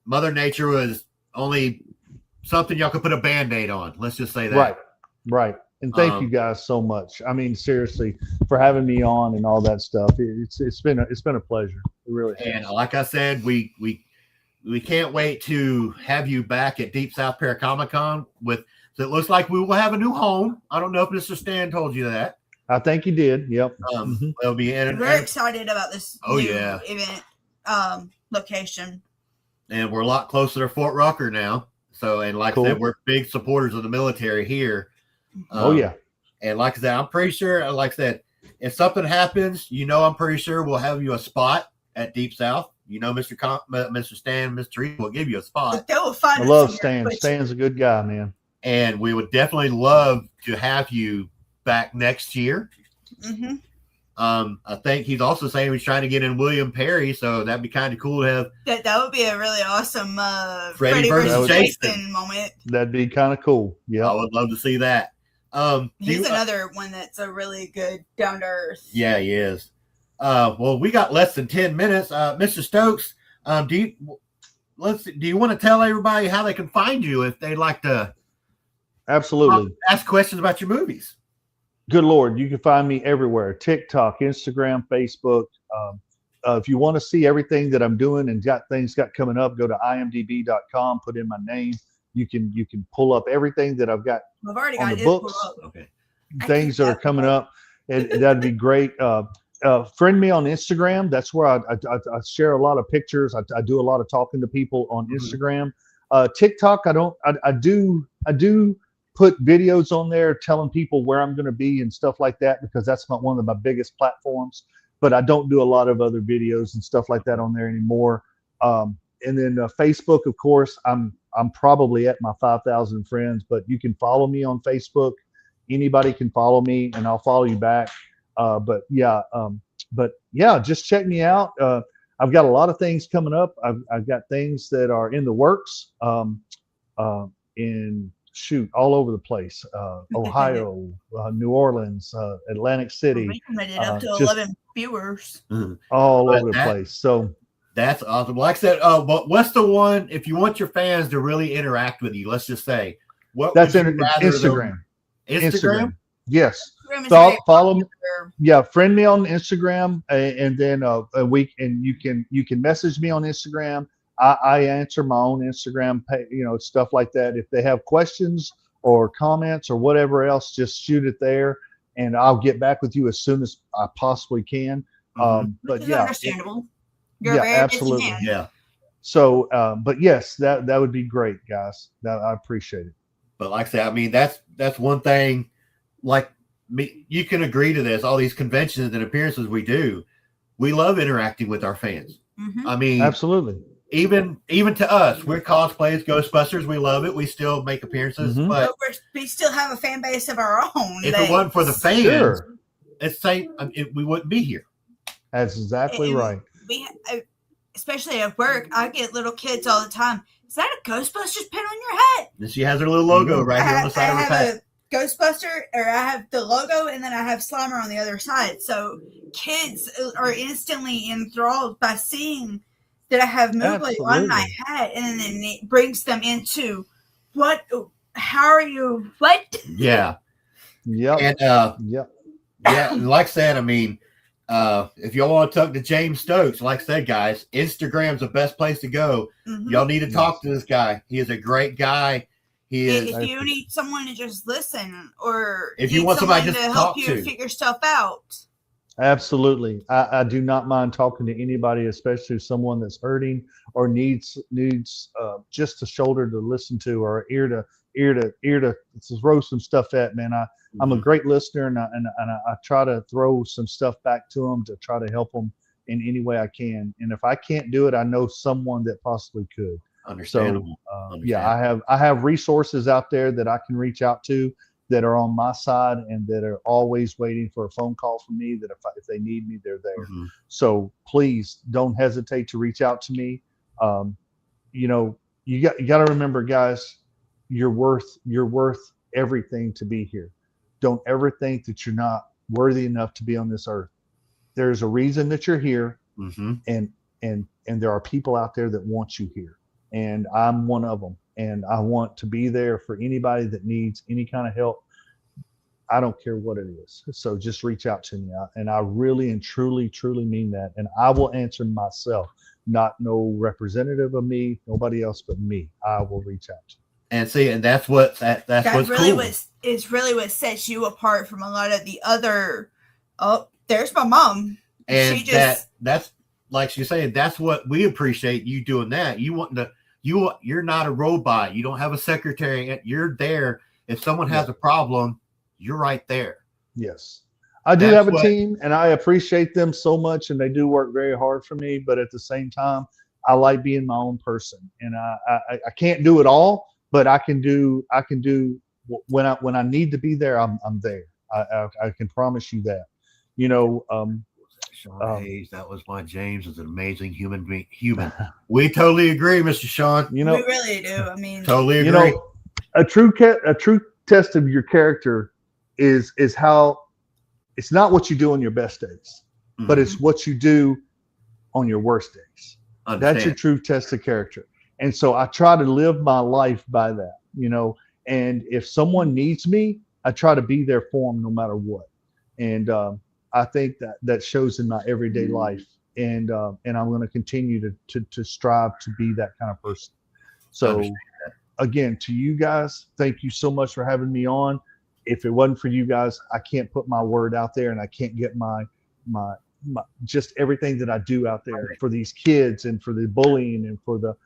Mother Nature was only something y'all could put a Band-Aid on. Let's just say that. Right. And thank you guys so much. I mean, seriously, for having me on and all that stuff. It's been a pleasure. It really has. And like I said, we can't wait to have you back at Deep South Paracomic-Con with. So it looks like we will have a new home. I don't know if Mr. Stan told you that. I think he did. Yep. It'll be we're excited about this new event location. And we're a lot closer to Fort Rucker now. So, and like I said, we're big supporters of the military here. And like I said, I'm pretty sure, like I said, if something happens, I'm pretty sure we'll have you a spot at Deep South. Mr. Stan, Mr. E will give you a spot. I love Stan. Stan's a good guy, man. And we would definitely love to have you back next year. Mm-hmm. I think he's also saying he's trying to get in William Perry, so that'd be kind of cool to have. That would be a really awesome Freddy versus Jason moment. That'd be kind of cool. Yeah, I would love to see that. He's another one that's a really good down to earth. Yeah, he is. Well, we got less than 10 minutes. Mr. Stokes, do you want to tell everybody how they can find you if they'd like to? Absolutely. Ask questions about your movies. Good Lord, you can find me everywhere. TikTok, Instagram, Facebook. If you want to see everything that I'm doing and got coming up, go to imdb.com, put in my name. You can pull up everything that I've got on the books. Okay. Things that are coming up. That'd be great. Friend me on Instagram. That's where I share a lot of pictures. I do a lot of talking to people on Instagram. TikTok, I do put videos on there telling people where I'm going to be and stuff like that, because that's one of my biggest platforms. But I don't do a lot of other videos and stuff like that on there anymore. And then Facebook, of course, I'm probably at my 5,000 friends, but you can follow me on Facebook. Anybody can follow me, and I'll follow you back. But just check me out. I've got a lot of things coming up. I've got things that are in the works. All over the place. Ohio, New Orleans, Atlantic City. We made it up to 11 viewers. All over the place. So that's awesome. Like I said, what's the one, if you want your fans to really interact with you, let's just say, Instagram. Instagram? Yes. Follow me. Yeah, friend me on Instagram, and then you can message me on Instagram. I answer my own Instagram, stuff like that. If they have questions or comments or whatever else, just shoot it there, and I'll get back with you as soon as I possibly can. But yeah, understandable. Absolutely. Yeah. So, but yes, that would be great, guys. I appreciate it. But like I said, I mean, that's one thing. Like me, you can agree to this. All these conventions and appearances we do, we love interacting with our fans. Mm-hmm. I mean, absolutely. Even to us, we're cosplays, Ghostbusters. We love it. We still make appearances, but we still have a fan base of our own. If it wasn't for the fans, we wouldn't be here. That's exactly right. Especially at work, I get little kids all the time. Is that a Ghostbusters pin on your head? And she has her little logo right here on the side of her pack. I have a Ghostbuster, or I have the logo, and then I have Slimer on the other side. So kids are instantly enthralled by seeing that I have Moogly on my hat, and then it brings them into how are you? What? Yeah. Yep. And Yep. yeah, and like I said, I mean, if y'all want to talk to James Stokes, like I said, guys, Instagram's the best place to go. Mhm. Y'all need to talk to this guy. He is a great guy. He is. If you need someone to just listen, or If you want somebody just to talk help you to. figure stuff out, Absolutely. I do not mind talking to anybody, especially someone that's hurting or needs just a shoulder to listen to, or ear to throw some stuff at. Man, I'm a great listener, and I try to throw some stuff back to them to try to help them in any way I can. And if I can't do it, I know someone that possibly could. Understandable. So yeah, I have resources out there that I can reach out to, that are on my side and that are always waiting for a phone call from me, that if they need me, they're there. So please don't hesitate to reach out to me. You know, you got to remember, guys, you're worth everything to be here. Don't ever think that you're not worthy enough to be on this earth. There's a reason that you're here, and there are people out there that want you here, and I'm one of them. And I want to be there for anybody that needs any kind of help. I don't care what it is. So just reach out to me. And I really and truly mean that. And I will answer myself, not no representative of me, nobody else but me. I will reach out to you. And see, and that's what's really cool. is really what sets you apart from a lot of the other. Oh, there's my mom. And that's like she said, that's what we appreciate you doing that. You want to. You're not a robot. You don't have a secretary. You're there. If someone has a problem, you're right there. Yes. I do have a team, and I appreciate them so much, and they do work very hard for me. But at the same time, I like being my own person, and I can't do it all, but I can do when I need to be there, I'm there. I can promise you that. You know, Sean Hayes, that was why James is an amazing human being. We totally agree, Mr. Sean. You know, we really do. I mean, totally agree. You know, a true test of your character is how it's not what you do on your best days, but it's what you do on your worst days. That's your true test of character. And so I try to live my life by that, you know, and if someone needs me, I try to be there for them no matter what. And I think that shows in my everyday life, and I'm going to continue to strive to be that kind of person. So again, to you guys, thank you so much for having me on. If it wasn't for you guys, I can't put my word out there, and I can't get my just everything that I do out there for these kids, and for the bullying, and for the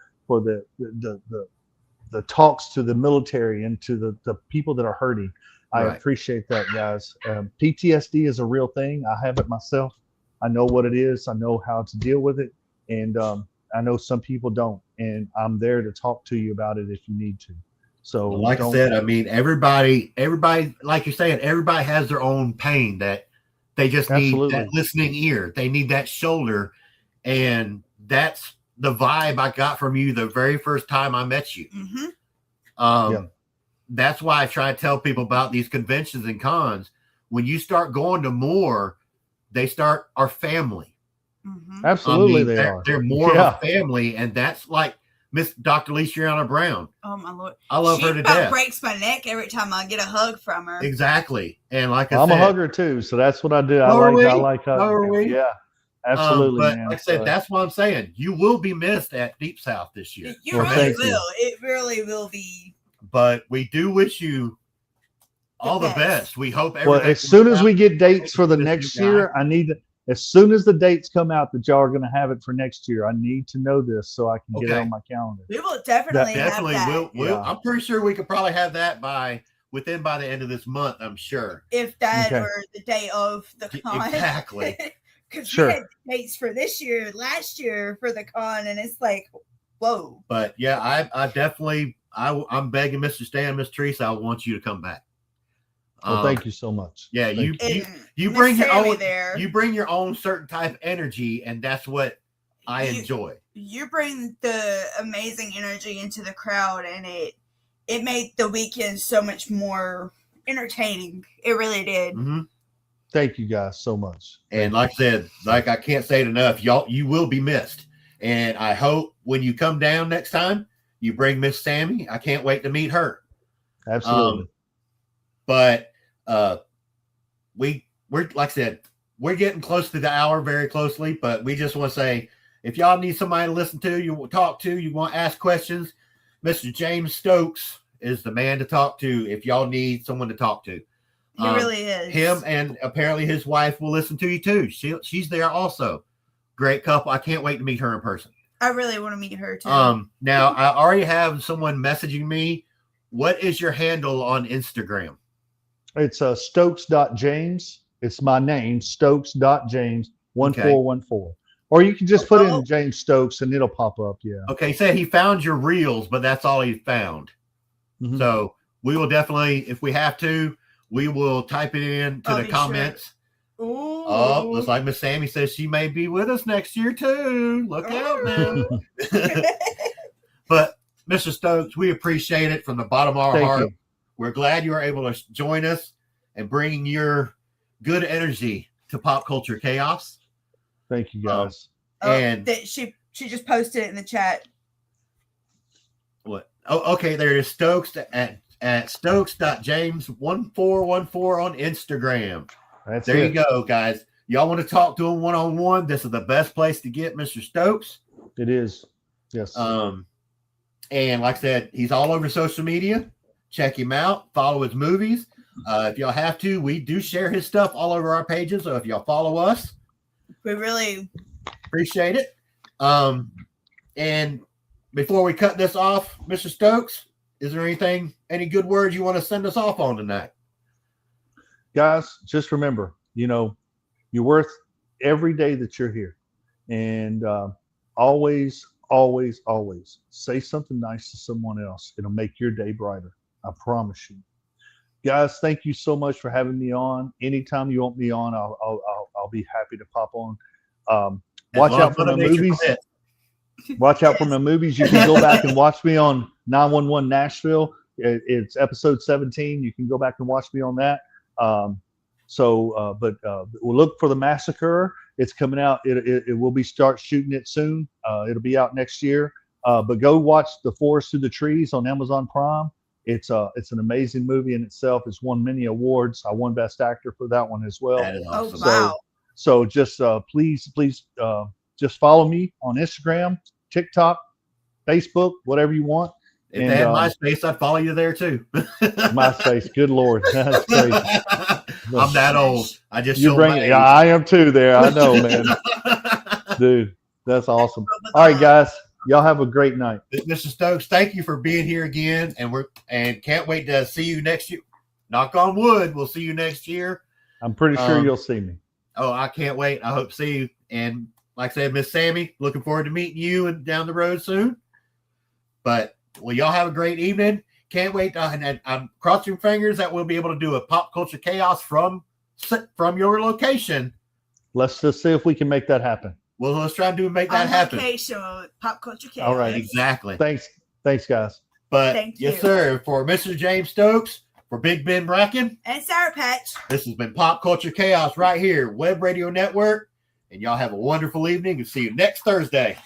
talks to the military and to the people that are hurting. I appreciate that, guys. PTSD is a real thing. I have it myself. I know what it is. I know how to deal with it. And I know some people don't. And I'm there to talk to you about it if you need to. So, like I said, I mean, everybody, like you're saying, everybody has their own pain that they just need that listening ear. They need that shoulder. And that's the vibe I got from you the very first time I met you. That's why I try to tell people about these conventions and cons. When you start going to more, they start our family. Absolutely, they're more of a family, and that's like Miss Dr. Lisiana Brown. Oh my Lord, I love her to death. Breaks my neck every time I get a hug from her. Exactly, and like I'm a hugger too, so that's what I do. I like hugging. Yeah, absolutely. But man. like I said, that's what I'm saying. You will be missed at Deep South this year. You really will. It really will be. But we do wish you all the best. We hope. Well, as soon as we get dates for the next year, I need to. As soon as the dates come out that y'all are going to have it for next year, I need to know this so I can get it on my calendar. We will definitely have that. We'll, I'm pretty sure we could probably have that by the end of this month. I'm sure. If that or the day of the con. Exactly. Because we had dates for this year, last year for the con, and it's like, whoa. But yeah, I definitely, I'm begging Mr. Stan, Miss Teresa, I want you to come back. Well, thank you so much. Yeah, you bring your own you bring your own certain type of energy, and that's what I enjoy. You bring the amazing energy into the crowd, and it made the weekend so much more entertaining. It really did. Thank you guys so much. And like I said, I can't say it enough, y'all, you will be missed. And I hope when you come down next time, you bring Miss Sammy. I can't wait to meet her. Absolutely. But we're like I said, we're getting close to the hour, very closely. But we just want to say, if y'all need somebody to listen to, you talk to, you want to ask questions, Mr. James Stokes is the man to talk to. If y'all need someone to talk to, He really is. Him and apparently his wife will listen to you too. She's there also. Great couple. I can't wait to meet her in person. I really want to meet her too. Now I already have someone messaging me. What is your handle on Instagram? It's Stokes.James. It's my name, Stokes.James1414. Or you can just put in James Stokes and it'll pop up. Yeah. Okay. He said he found your reels, but that's all he found. Mm-hmm. So we will definitely, if we have to, we will type it in to the comments. Sure. Oh, looks like Miss Sammy says she may be with us next year too. Look out now. But Mr. Stokes, we appreciate it from the bottom of our heart. We're glad you were able to join us and bring your good energy to Pop Culture Chaos. Thank you, guys. And she just posted it in the chat. What? Oh, okay. There it is. Stokes at Stokes.James1414 on Instagram. There you go, guys. Y'all want to talk to him one-on-one? This is the best place to get Mr. Stokes. It is. Yes. And like I said, he's all over social media. Check him out. Follow his movies. If y'all have to, we do share his stuff all over our pages. So if y'all follow us, we really appreciate it. And before we cut this off, Mr. Stokes, is there any good words you want to send us off on tonight? Guys, just remember, you're worth every day that you're here. And always, always, always say something nice to someone else. It'll make your day brighter. I promise you. Guys, thank you so much for having me on. Anytime you want me on, I'll be happy to pop on. Watch out for my movies. Watch out for my movies. You can go back and watch me on 911 Nashville. It's episode 17. You can go back and watch me on that. But we'll look for The Massacre. It's coming out. It will be start shooting it soon. It'll be out next year. But go watch The Forest Through the Trees on Amazon Prime. It's an amazing movie in itself. It's won many awards. I won Best Actor for that one as well. That is awesome. Wow. So just please just follow me on Instagram, TikTok, Facebook, whatever you want. If they had MySpace, I'd follow you there too. MySpace, good Lord, that's crazy. I'm that old. I just yeah, I am too. There, I know, man. Dude, that's awesome. All right, guys, y'all have a great night. Mr. Stokes, thank you for being here again, and can't wait to see you next year. Knock on wood, we'll see you next year. I'm pretty sure you'll see me. Oh, I can't wait. I hope to see you. And like I said, Miss Sammy, looking forward to meeting you and down the road soon. But well, y'all have a great evening. Can't wait. And I'm crossing fingers that we'll be able to do a Pop Culture Chaos from your location. Let's just see if we can make that happen. Well, let's try to make that happen. Location, Pop Culture Chaos. All right. Exactly. Thanks, guys. But yes, sir. For Mr. James Stokes, for Big Ben Brackin, and Sour Patch, this has been Pop Culture Chaos right here, Web Radio Network. And y'all have a wonderful evening and see you next Thursday.